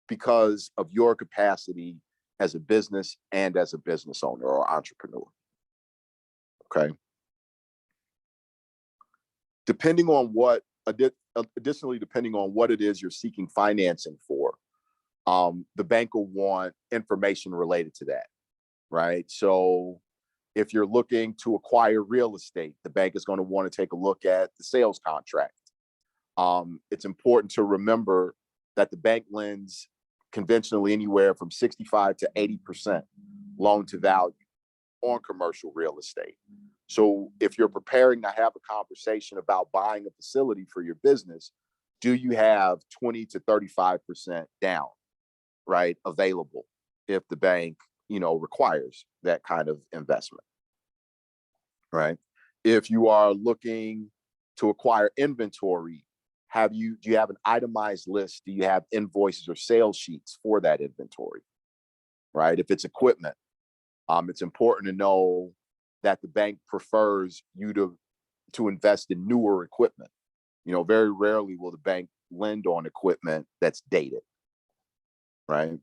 because of your capacity as a business and as a business owner or entrepreneur. Okay. Depending on what it is you're seeking financing for, the bank will want information related to that, right? So if you're looking to acquire real estate, the bank is going to want to take a look at the sales contract. It's important to remember that the bank lends conventionally anywhere from 65 to 80% loan to value on commercial real estate. So if you're preparing to have a conversation about buying a facility for your business, do you have 20 to 35% down, right, available if the bank, requires that kind of investment, right? If you are looking to acquire inventory, do you have an itemized list? Do you have invoices or sales sheets for that inventory, right? If it's equipment, it's important to know that the bank prefers you to invest in newer equipment. Very rarely will the bank lend on equipment that's dated, right?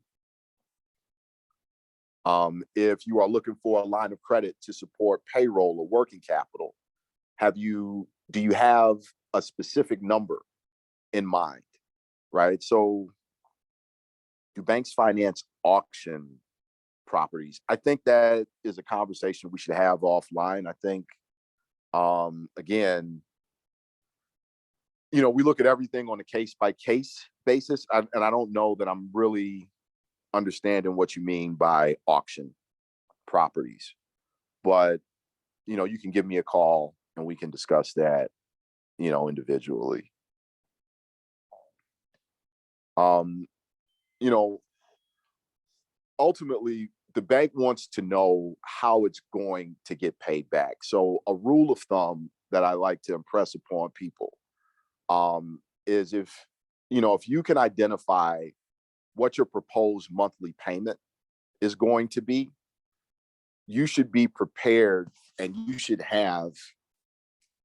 If you are looking for a line of credit to support payroll or working capital, do you have a specific number in mind, right? So do banks finance auction properties? I think that is a conversation we should have offline. I think, again, we look at everything on a case by case basis. And I don't know that I'm really understanding what you mean by auction properties, but you can give me a call and we can discuss that, individually. Um, you know, Ultimately, the bank wants to know how it's going to get paid back. So a rule of thumb that I like to impress upon people, is if you can identify what your proposed monthly payment is going to be, you should be prepared and you should have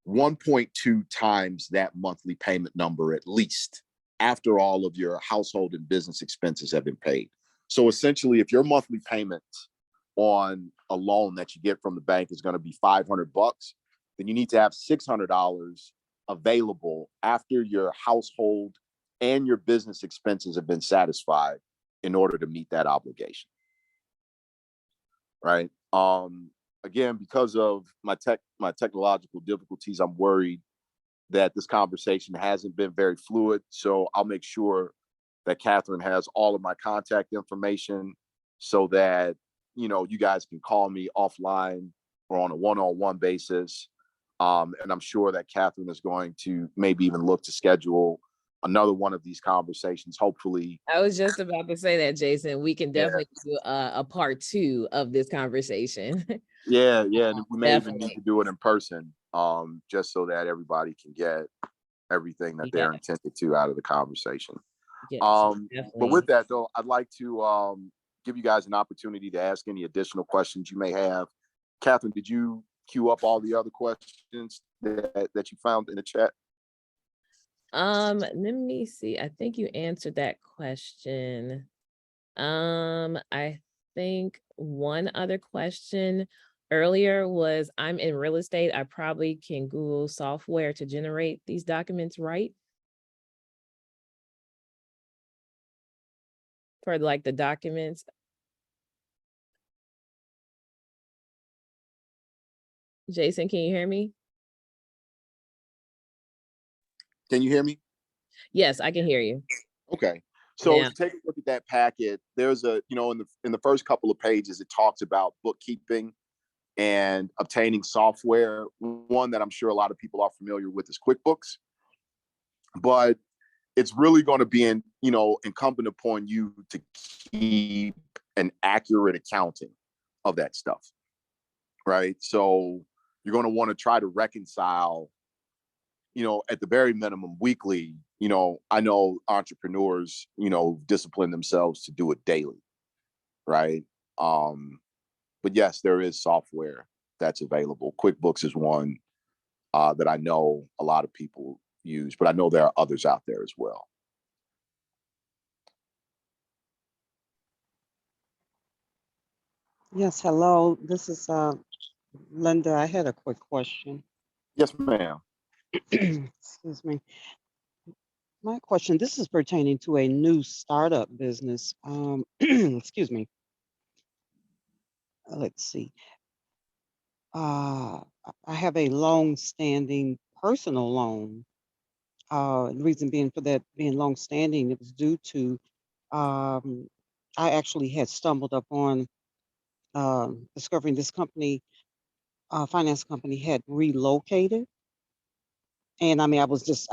1.2 times that monthly payment number at least after all of your household and business expenses have been paid. So essentially, if your monthly payment on a loan that you get from the bank is going to be $500, then you need to have $600 available after your household and your business expenses have been satisfied in order to meet that obligation. Right. Again, because of my technological difficulties, I'm worried that this conversation hasn't been very fluid. So I'll make sure that Catherine has all of my contact information so that, you guys can call me offline or on a one-on-one basis. And I'm sure that Catherine is going to maybe even look to schedule another one of these conversations, hopefully. I was just about to say that, Jason. We can Yeah. definitely do a part 2 of this conversation. Yeah, and we may even need Definitely. to do it in person, just so that everybody can get everything that they're intended to out of the conversation. Yes, But definitely. with that, though, I'd like to give you guys an opportunity to ask any additional questions you may have. Catherine, did you queue up all the other questions that you found in the chat? Let me see. I think you answered that question. I think one other question earlier was, I'm in real estate. I probably can Google software to generate these documents, right? For like the documents. Jason, can you hear me? Can you hear me? Yes, I can hear you. Okay. So Now. if you take a look at that packet, there's in the first couple of pages, it talks about bookkeeping and obtaining software. One that I'm sure a lot of people are familiar with is QuickBooks, but it's really going to be incumbent upon you to keep an accurate accounting of that stuff, right? So you're going to want to try to reconcile, at the very minimum weekly. I know entrepreneurs, discipline themselves to do it daily, right? But yes, there is software that's available. QuickBooks is one that I know a lot of people use, but I know there are others out there as well. Yes, hello. This is Linda. I had a quick question. Yes, ma'am. Excuse me. My question, this is pertaining to a new startup business. Excuse me. Let's see. I have a long-standing personal loan. The reason being for that being long-standing, it was due to um, I actually had stumbled upon discovering this company, finance company had relocated. And I mean, I was just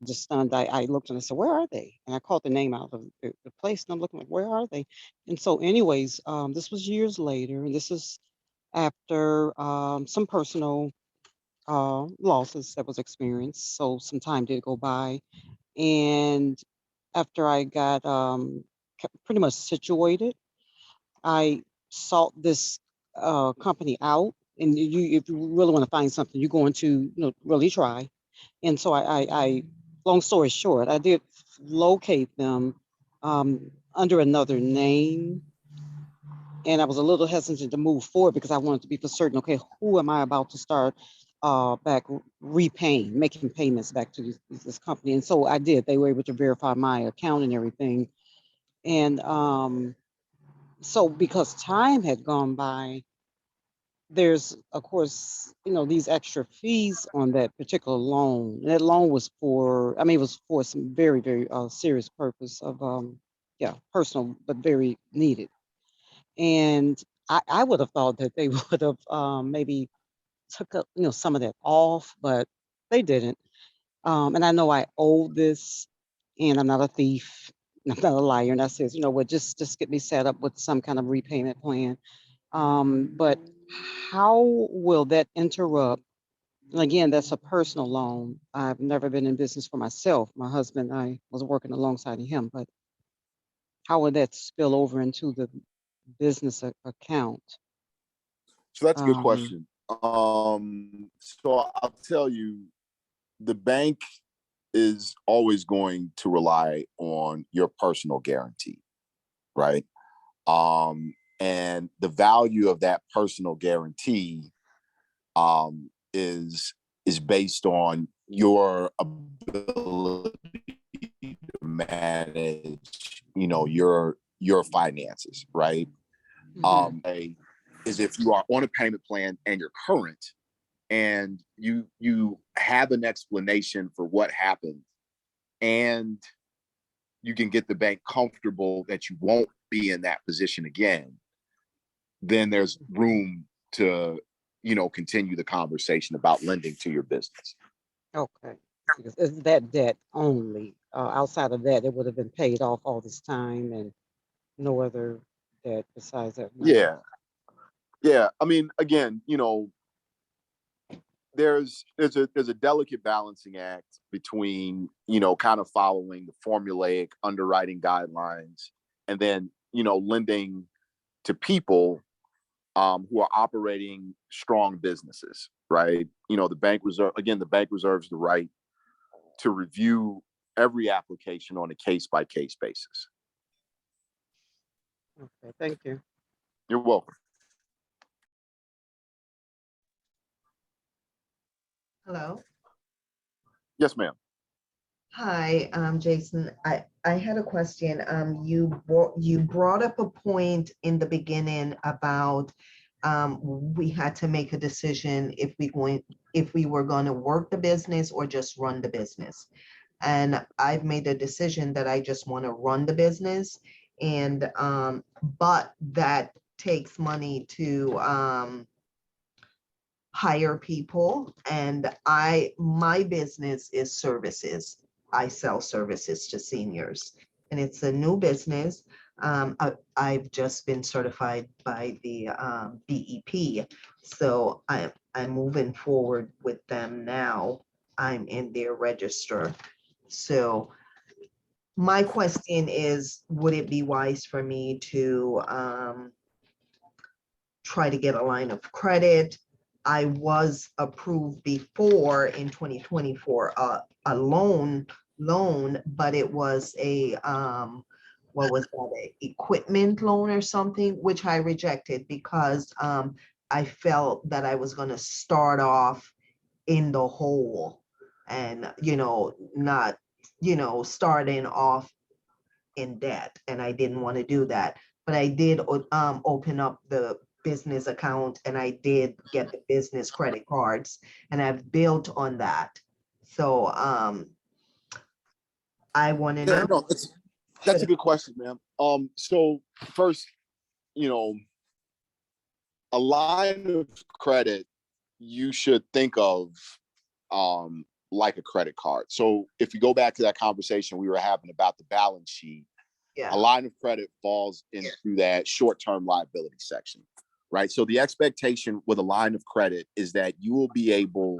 stunned. I looked and I said, where are they? And I called the name out of the place and I'm looking like, where are they? And so anyways, this was years later, and this is after some personal losses that was experienced. So some time did go by. And after I got pretty much situated, I sought this company out. And if you really want to find something, you're going to, really try. And so long story short, I did locate them under another name. And I was a little hesitant to move forward because I wanted to be for certain, okay, who am I about to start back repaying, making payments back to this company. And so I did. They were able to verify my account and everything. And so because time had gone by, there's of course, these extra fees on that particular loan. And that loan was for, I mean, it was for some very, very serious purpose of yeah, personal, but very needed. And I would have thought that they would have maybe took up, some of that off, but they didn't. And I know I owe this, and I'm not a thief, I'm not a liar. And I says, you know what, just get me set up with some kind of repayment plan. But how will that interrupt? And again, that's a personal loan. I've never been in business for myself. My husband, I was working alongside of him, but how would that spill over into the business account? So that's a good Um, question. So I'll tell you, the bank is always going to rely on your personal guarantee, right? And the value of that personal guarantee is based on your ability to manage, your finances, right? mhm. Is if you are on a payment plan and you're current, and you have an explanation for what happened, and you can get the bank comfortable that you won't be in that position again, then there's room to, continue the conversation about lending to your business. Okay. Because it's that debt only. Outside of that, it would have been paid off all this time and no other debt besides that one. Yeah. Yeah. I mean, again, there's a delicate balancing act between, kind of following the formulaic underwriting guidelines, and then, lending to people who are operating strong businesses, right? The bank reserves the right to review every application on a case by case basis. Okay, thank you. You're welcome. Hello. Yes, ma'am. Hi, Jason. I had a question. You brought up a point in the beginning about we had to make a decision if we were going to work the business or just run the business. And I've made a decision that I just want to run the business, and but that takes money to hire people. And my business is services. I sell services to seniors, and it's a new business. I've just been certified by the BEP, so I'm moving forward with them now. I'm in their register. So my question is, would it be wise for me to try to get a line of credit? I was approved before in 2020 for a loan, but it was a what was that, a equipment loan or something, which I rejected because I felt that I was going to start off in the hole, and not starting off in debt, and I didn't want to do that. But I did open up the business account, and I did get the business credit cards, and I've built on that. So I want to Yeah, know, no, that's a good question, ma'am. So first, you know, a line of credit you should think of like a credit card. So if you go back to that conversation we were having about the balance sheet, yeah, a line of credit falls into that short-term liability section, right? So the expectation with a line of credit is that you will be able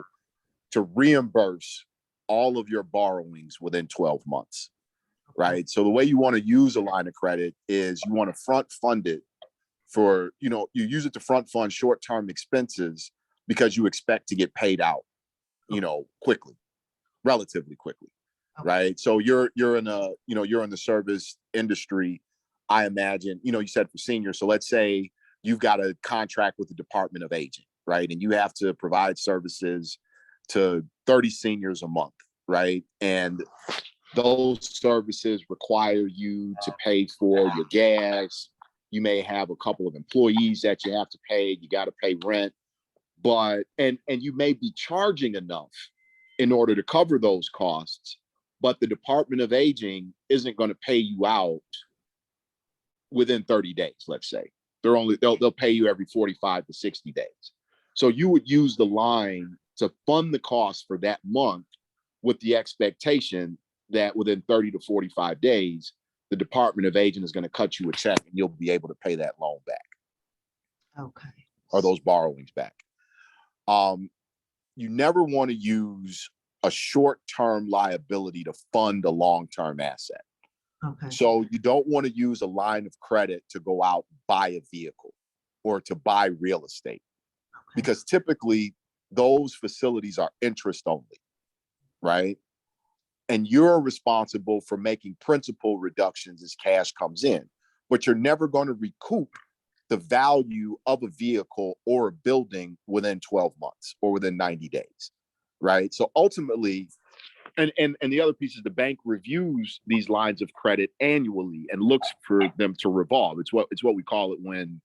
to reimburse all of your borrowings within 12 months, right? So the way you want to use a line of credit is you want to front fund it for, you use it to front fund short-term expenses because you expect to get paid out, quickly, relatively quickly. Right. So you're in you're in the service industry, I imagine, you said for seniors. So let's say you've got a contract with the Department of Aging, right? And you have to provide services to 30 seniors a month, right? And those services require you to pay for your gas. You may have a couple of employees that you have to pay. You got to pay rent, but and you may be charging enough in order to cover those costs, but the Department of Aging isn't going to pay you out within 30 days, let's say. They'll pay you every 45 to 60 days. So you would use the line to fund the cost for that month with the expectation that within 30 to 45 days, the Department of Aging is going to cut you a check and you'll be able to pay that loan back. Okay. Or those borrowings back. You never want to use a short-term liability to fund a long-term asset. Okay. So you don't want to use a line of credit to go out and buy a vehicle or to buy real estate, because typically those facilities are interest only, right? And you're responsible for making principal reductions as cash comes in, but you're never going to recoup the value of a vehicle or a building within 12 months or within 90 days, right? So ultimately, and the other piece is the bank reviews these lines of credit annually and looks for them to revolve. It's what we call it when,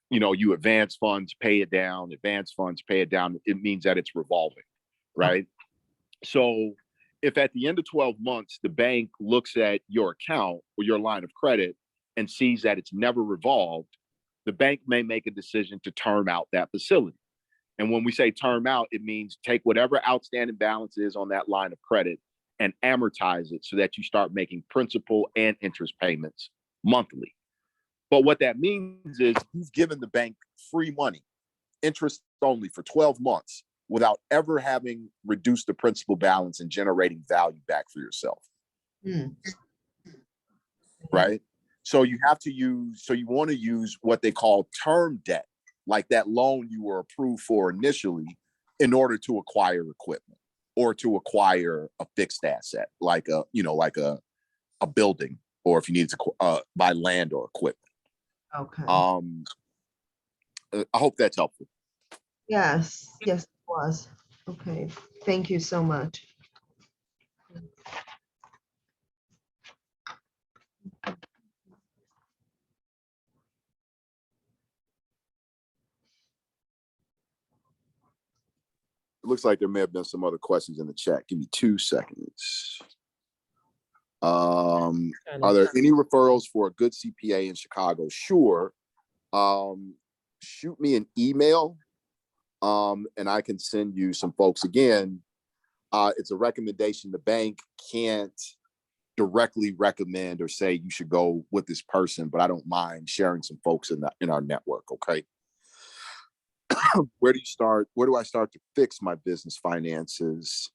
you advance funds, pay it down, advance funds, pay it down. It means that it's revolving, right? So if at the end of 12 months, the bank looks at your account or your line of credit and sees that it's never revolved, the bank may make a decision to term out that facility. And when we say term out, it means take whatever outstanding balance is on that line of credit and amortize it so that you start making principal and interest payments monthly. But what that means is you've given the bank free money, interest only, for 12 months without ever having reduced the principal balance and generating value back for yourself. Right? So you want to use what they call term debt, like that loan you were approved for initially, in order to acquire equipment or to acquire a fixed asset, like a building, or if you need to buy land or equipment. Okay. I hope that's helpful. Yes, it was. Okay. Thank you so much. It looks like there may have been some other questions in the chat. Give me 2 seconds. Are there any referrals for a good CPA in Chicago? Sure. Shoot me an email, and I can send you some folks. Again, it's a recommendation. The bank can't directly recommend or say you should go with this person, but I don't mind sharing some folks in our network. Okay. Where do I start to fix my business finances?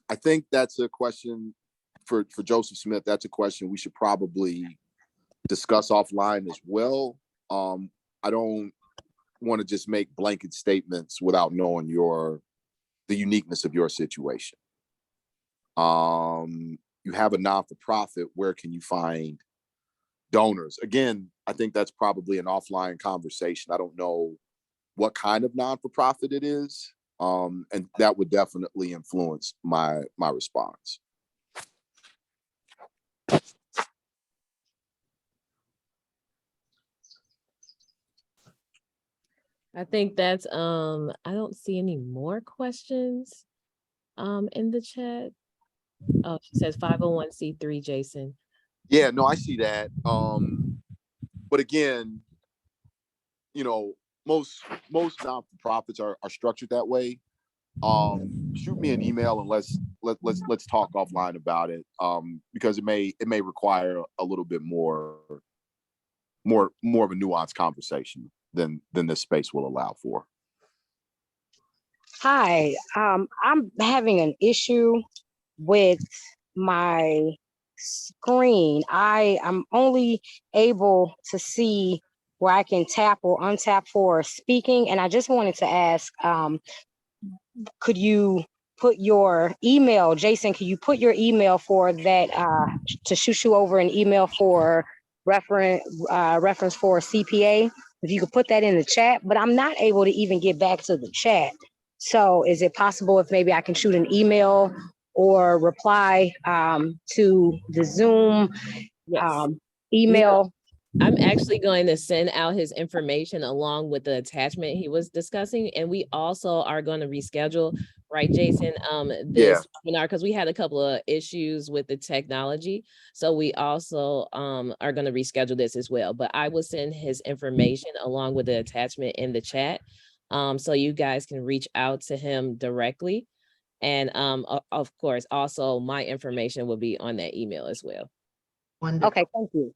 I think that's a question for Joseph Smith. That's a question we should probably discuss offline as well. I don't want to just make blanket statements without knowing the uniqueness of your situation. You have a non-for-profit. Where can you find donors? Again, I think that's probably an offline conversation. I don't know what kind of non-for-profit it is. And that would definitely influence my response. I think that's I don't see any more questions in the chat. Oh, she says 501c3, Jason. Yeah, no, I see that. But again, most non-for-profits are structured that way. Shoot me an email and let's talk offline about it. Because it may require a little bit more of a nuanced conversation than this space will allow for. Hi, I'm having an issue with my screen. I'm only able to see where I can tap or untap for speaking. And I just wanted to ask, could you put your email, Jason, could you put your email for that, to shoot you over an email for reference for a CPA. If you could put that in the chat, but I'm not able to even get back to the chat. So is it possible if maybe I can shoot an email or reply to the Zoom Yes. email? I'm actually going to send out his information along with the attachment he was discussing. And we also are going to reschedule, right, Jason, this webinar, because we had a couple of issues with the technology. So we also are going to reschedule this as well. But I will send his information along with the attachment in the chat. So you guys can reach out to him directly. And of course, also my information will be on that email as well. Wonderful. Okay, thank you.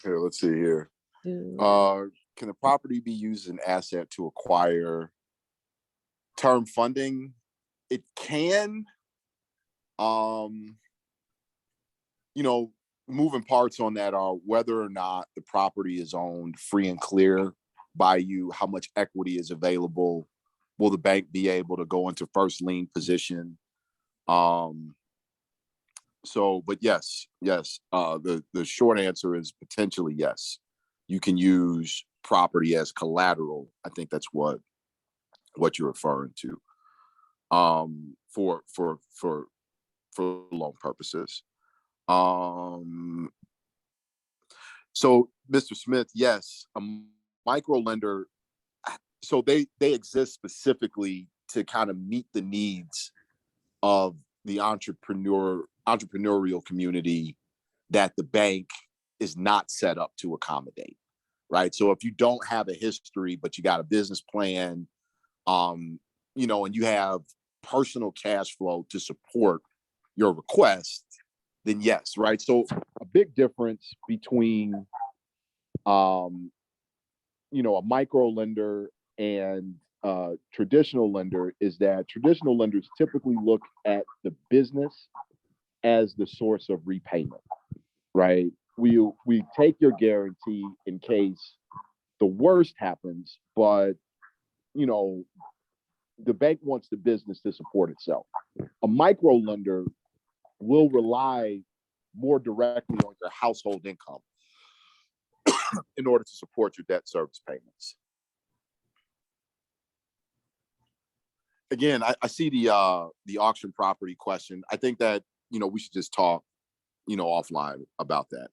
Here, let's see here. Can the property be used as an asset to acquire term funding? It can. You know, moving parts on that are whether or not the property is owned free and clear by you, how much equity is available, will the bank be able to go into first lien position? So, but yes, the short answer is potentially yes. You can use property as collateral. I think that's what you're referring to. For loan purposes. So, Mr. Smith, yes, a micro lender. So they exist specifically to kind of meet the needs of the entrepreneurial community that the bank is not set up to accommodate, right? So if you don't have a history, but you got a business plan, and you have personal cash flow to support your request, then yes, right? So a big difference between, a micro lender and traditional lender is that traditional lenders typically look at the business as the source of repayment, right? We take your guarantee in case the worst happens, but the bank wants the business to support itself. A micro lender will rely more directly on your household income in order to support your debt service payments. Again, I see the auction property question. I think that, we should just talk, offline about that.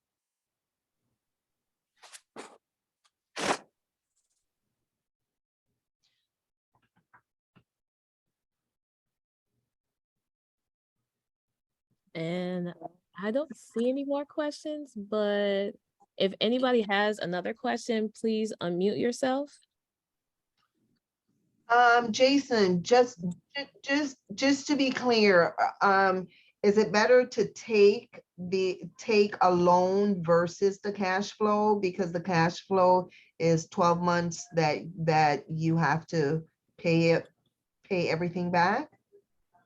And I don't see any more questions, but if anybody has another question, please unmute yourself. Jason, just to be clear, is it better to take a loan versus the cash flow, because the cash flow is 12 months that you have to pay everything back?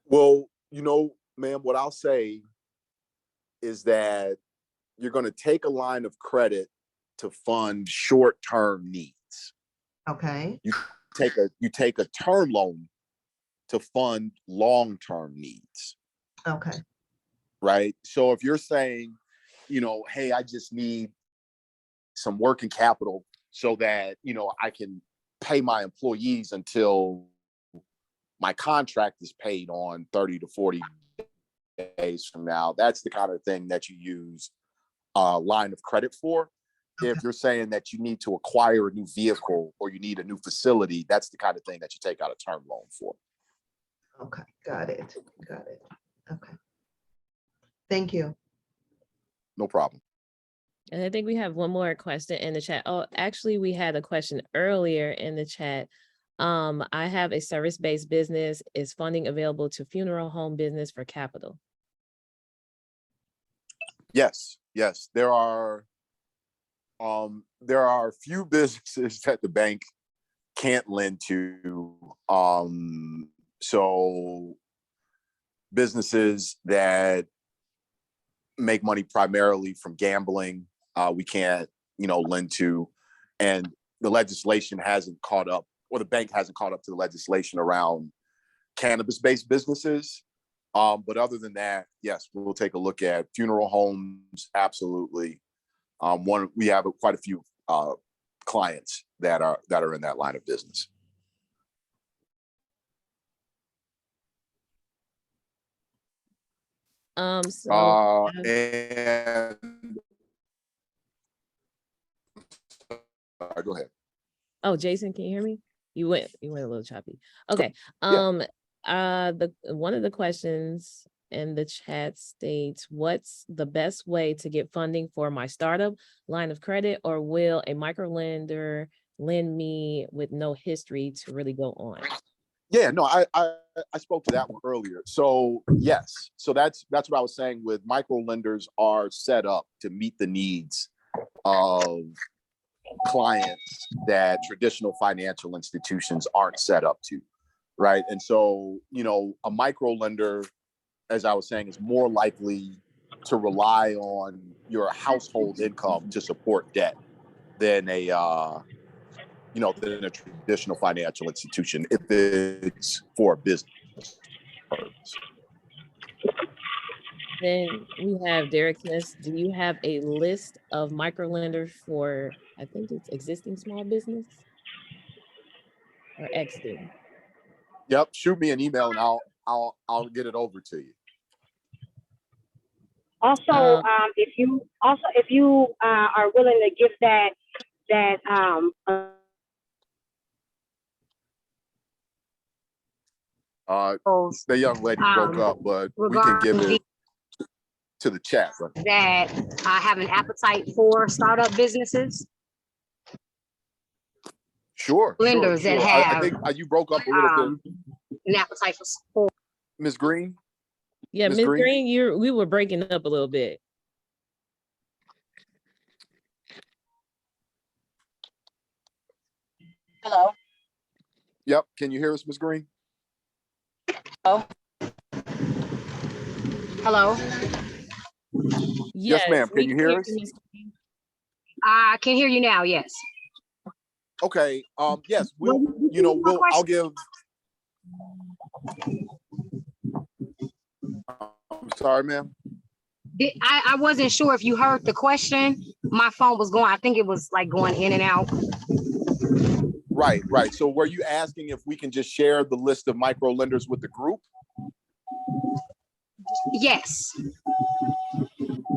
Well, ma'am, what I'll say is that you're going to take a line of credit to fund short-term needs. Okay. You take a term loan to fund long-term needs. Okay. Right. So if you're saying, hey, I just need some working capital so that, I can pay my employees until my contract is paid on 30 to 40 days from now, that's the kind of thing that you use a line of credit for. Okay. If you're saying that you need to acquire a new vehicle or you need a new facility, that's the kind of thing that you take out a term loan for. Okay, got it. Okay. Thank you. No problem. And I think we have one more question in the chat. Oh, actually, we had a question earlier in the chat. I have a service-based business. Is funding available to funeral home business for capital? Yes. There are a few businesses that the bank can't lend to. So businesses that make money primarily from gambling, we can't, lend to, and the legislation hasn't caught up or the bank hasn't caught up to the legislation around cannabis-based businesses. But other than that, yes, we'll take a look at funeral homes. Absolutely. We have quite a few clients that are in that line of business. And go ahead. Oh, Jason, can you hear me? You went a little choppy. Okay. Yeah. One of the questions in the chat states, what's the best way to get funding for my startup line of credit, or will a micro lender lend me with no history to really go on? Yeah, no, I spoke to that one earlier. So yes, so that's what I was saying. With micro lenders are set up to meet the needs of clients that traditional financial institutions aren't set up to, right? And so, a micro lender, as I was saying, is more likely to rely on your household income to support debt than a traditional financial institution if it's for a business purpose. Then we have Derek Smith. Do you have a list of micro lenders for, I think it's existing small business or exiting? Yep, shoot me an email and I'll get it over to you. Also, if you are willing to give that the young lady broke up, but we can give it to the chat. Right? That have an appetite for startup businesses. Sure. Lenders that have. I think you broke up a little bit. An appetite for support. Ms. Green? Yeah, Ms. Green, we were breaking up a little bit. Hello. Yep. Can you hear us, Ms. Green? Hello. Hello. Yes, ma'am. Can you hear us? I can hear you now. Yes. Okay. Yes. I'll give. I'm sorry, ma'am. I wasn't sure if you heard the question. My phone was going. I think it was like going in and out. Right. So were you asking if we can just share the list of micro lenders with the group? Yes.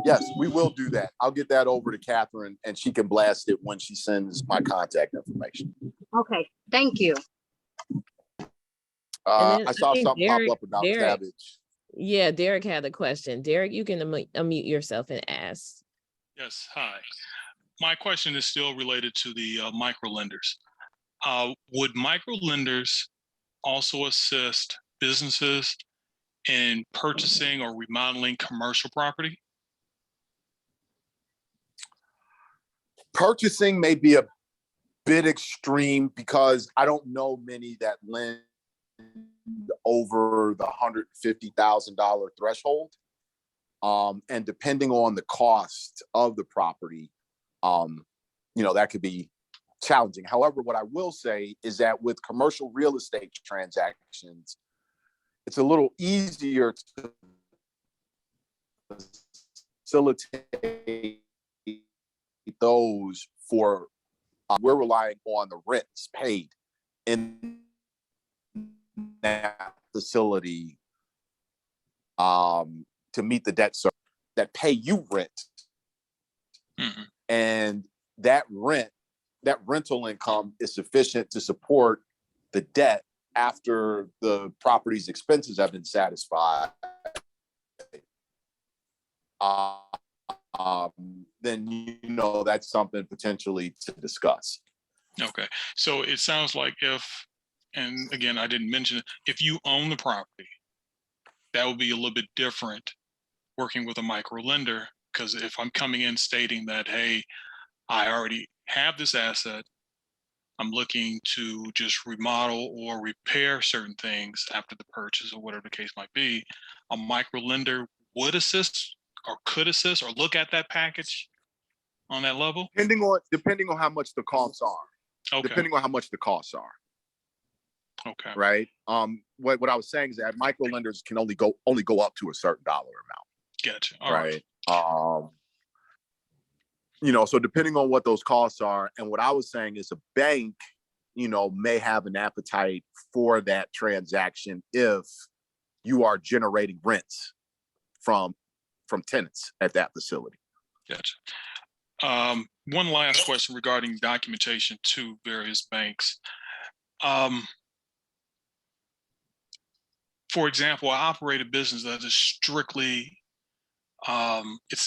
Yes, we will do that. I'll get that over to Catherine and she can blast it when she sends my contact information. Okay. Thank you. I saw something pop up about cabbage. Yeah, Derek had a question. Derek, you can unmute yourself and ask. Yes, hi. My question is still related to the micro lenders. Would micro lenders also assist businesses in purchasing or remodeling commercial property? Purchasing may be a bit extreme because I don't know many that lend over the $150,000 threshold. And depending on the cost of the property, that could be challenging. However, what I will say is that with commercial real estate transactions, it's a little easier to facilitate those for we're relying on the rents paid in that facility to meet the debt service that pay you rent. Mm-hmm. And that rental income is sufficient to support the debt after the property's expenses have been satisfied. Then that's something potentially to discuss. Okay, so it sounds like and again, I didn't mention it, if you own the property, that would be a little bit different working with a micro lender, because if I'm coming in stating that, hey, I already have this asset, I'm looking to just remodel or repair certain things after the purchase or whatever the case might be, a micro lender would assist or could assist or look at that package on that level? Depending on how much the costs are. Okay. Depending on how much the costs are. Okay. right? What I was saying is that micro lenders can only go up to a certain dollar amount. Gotcha. All right. You know, so depending on what those costs are, and what I was saying is a bank, you know, may have an appetite for that transaction if you are generating rents from tenants at that facility. Gotcha. One last question regarding documentation to various banks. For example, I operate a business that is strictly, it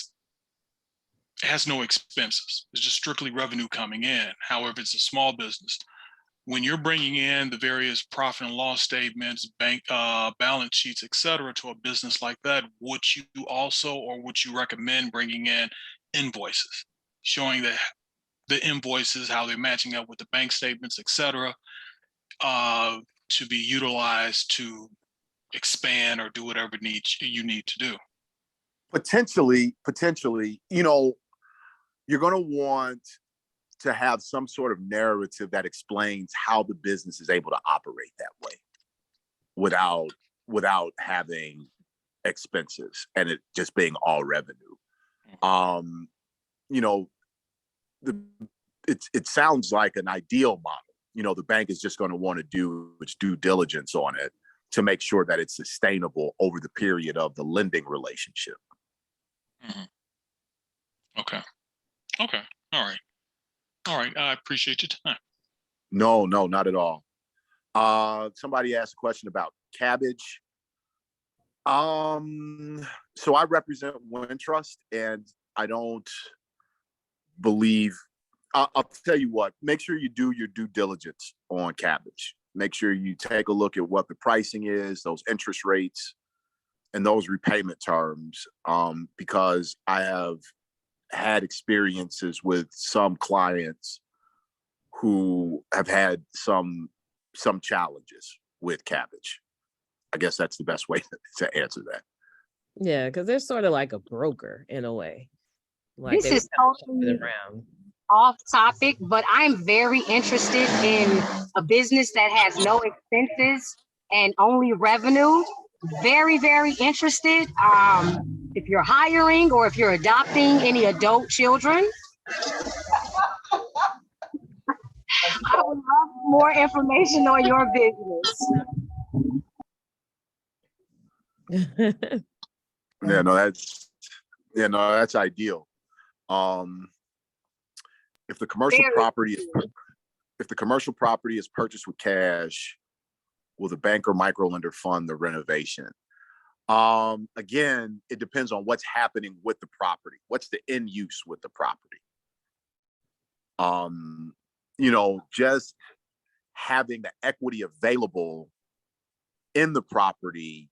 has no expenses. It's just strictly revenue coming in. However, it's a small business. When you're bringing in the various profit and loss statements, bank balance sheets, et cetera, to a business like that, would you also, or would you recommend bringing in invoices, showing that the invoices, how they're matching up with the bank statements, et cetera, to be utilized to expand or do whatever you need to do? Potentially, you know, you're going to want to have some sort of narrative that explains how the business is able to operate that way without having expenses and it just being all revenue. You know, it sounds like an ideal model. You know, the bank is just going to want to do its due diligence on it to make sure that it's sustainable over the period of the lending relationship. Okay. Okay. All right. All right. I appreciate your time. No, not at all. Somebody asked a question about cabbage. So I represent Wintrust, and I don't believe, I'll tell you what, make sure you do your due diligence on cabbage. Make sure you take a look at what the pricing is, those interest rates, and those repayment terms, because I have had experiences with some clients who have had some challenges with cabbage. I guess that's the best way to answer that. Yeah, because they're sort of like a broker in a way. Like This is totally off topic, but I'm very interested in a business that has no expenses and only revenue. Very, very interested. If you're hiring or if you're adopting any adult children, I would love more information on your business. That's ideal. If the commercial property is purchased with cash, will the bank or microlender fund the renovation? Again, it depends on what's happening with the property. What's the end use with the property? You know, just having the equity available in the property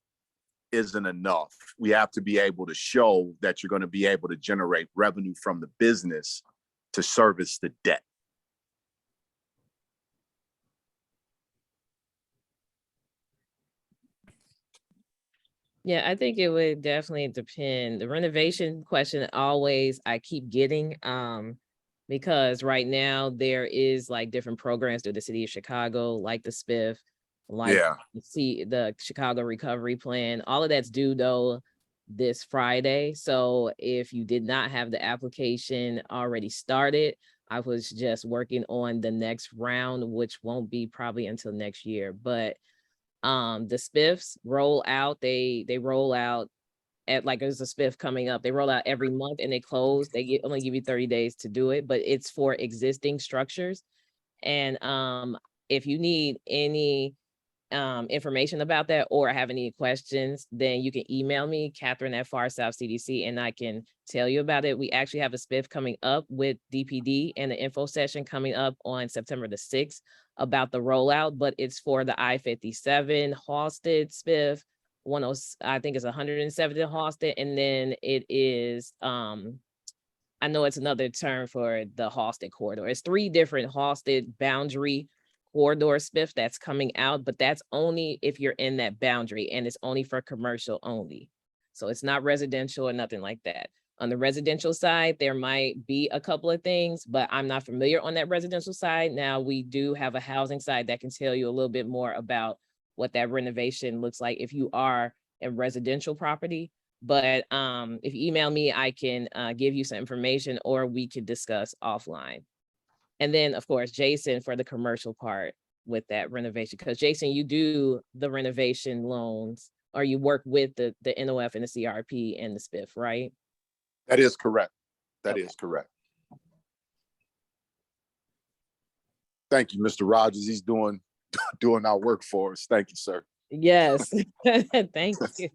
isn't enough. We have to be able to show that you're going to be able to generate revenue from the business to service the debt. Yeah, I think it would definitely depend. The renovation question always I keep getting, because right now there is like different programs through the city of Chicago, like the SPIF, like the Chicago Recovery Plan. All of that's due though this Friday. So if you did not have the application already started, I was just working on the next round, which won't be probably until next year. But the SPIFs roll out, they roll out at, like, there's a SPIF coming up, they roll out every month and they close. They only give you 30 days to do it, but it's for existing structures. And if you need any information about that or have any questions, then you can email me, Catherine at South CDC, and I can tell you about it. We actually have a SPIF coming up with DPD and the info session coming up on September the 6th about the rollout, but it's for the I-57 Halsted SPIF. I think it's 170 Halsted, and then it is I know it's another term for the Halsted corridor. It's 3 different Halsted boundary corridor SPIF that's coming out, but that's only if you're in that boundary, and it's only for commercial only. So it's not residential or nothing like that. On the residential side, there might be a couple of things, but I'm not familiar on that residential side. Now, we do have a housing side that can tell you a little bit more about what that renovation looks like if you are in residential property. But if you email me, I can give you some information, or we could discuss offline. And then, of course, Jason for the commercial part with that renovation, because Jason, you do the renovation loans, or you work with the NOF and the CRP and the SPIF, right? That is correct. That Okay. is correct. Thank you, Mr. Rogers. He's doing our work for us. Thank you, sir. Yes. Thank you.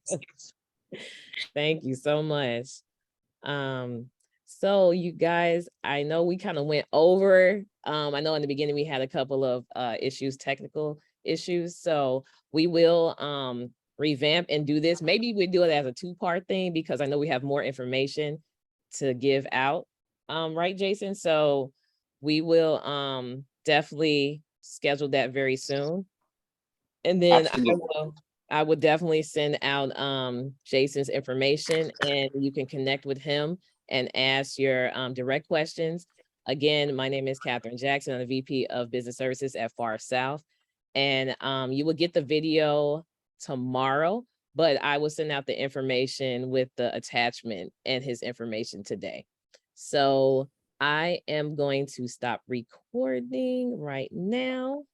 Thank you so much. So you guys, I know we kind of went over, I know in the beginning we had a couple of technical issues. So we will revamp and do this. Maybe we do it as a 2-part thing, because I know we have more information to give out. Right, Jason? So we will definitely schedule that very soon. And then I would definitely send out Jason's information, and you can connect with him and ask your direct questions. Again, my name is Catherine Jackson. I'm the VP of Business Services at Far South. And you will get the video tomorrow, but I will send out the information with the attachment and his information today. So I am going to stop recording right now.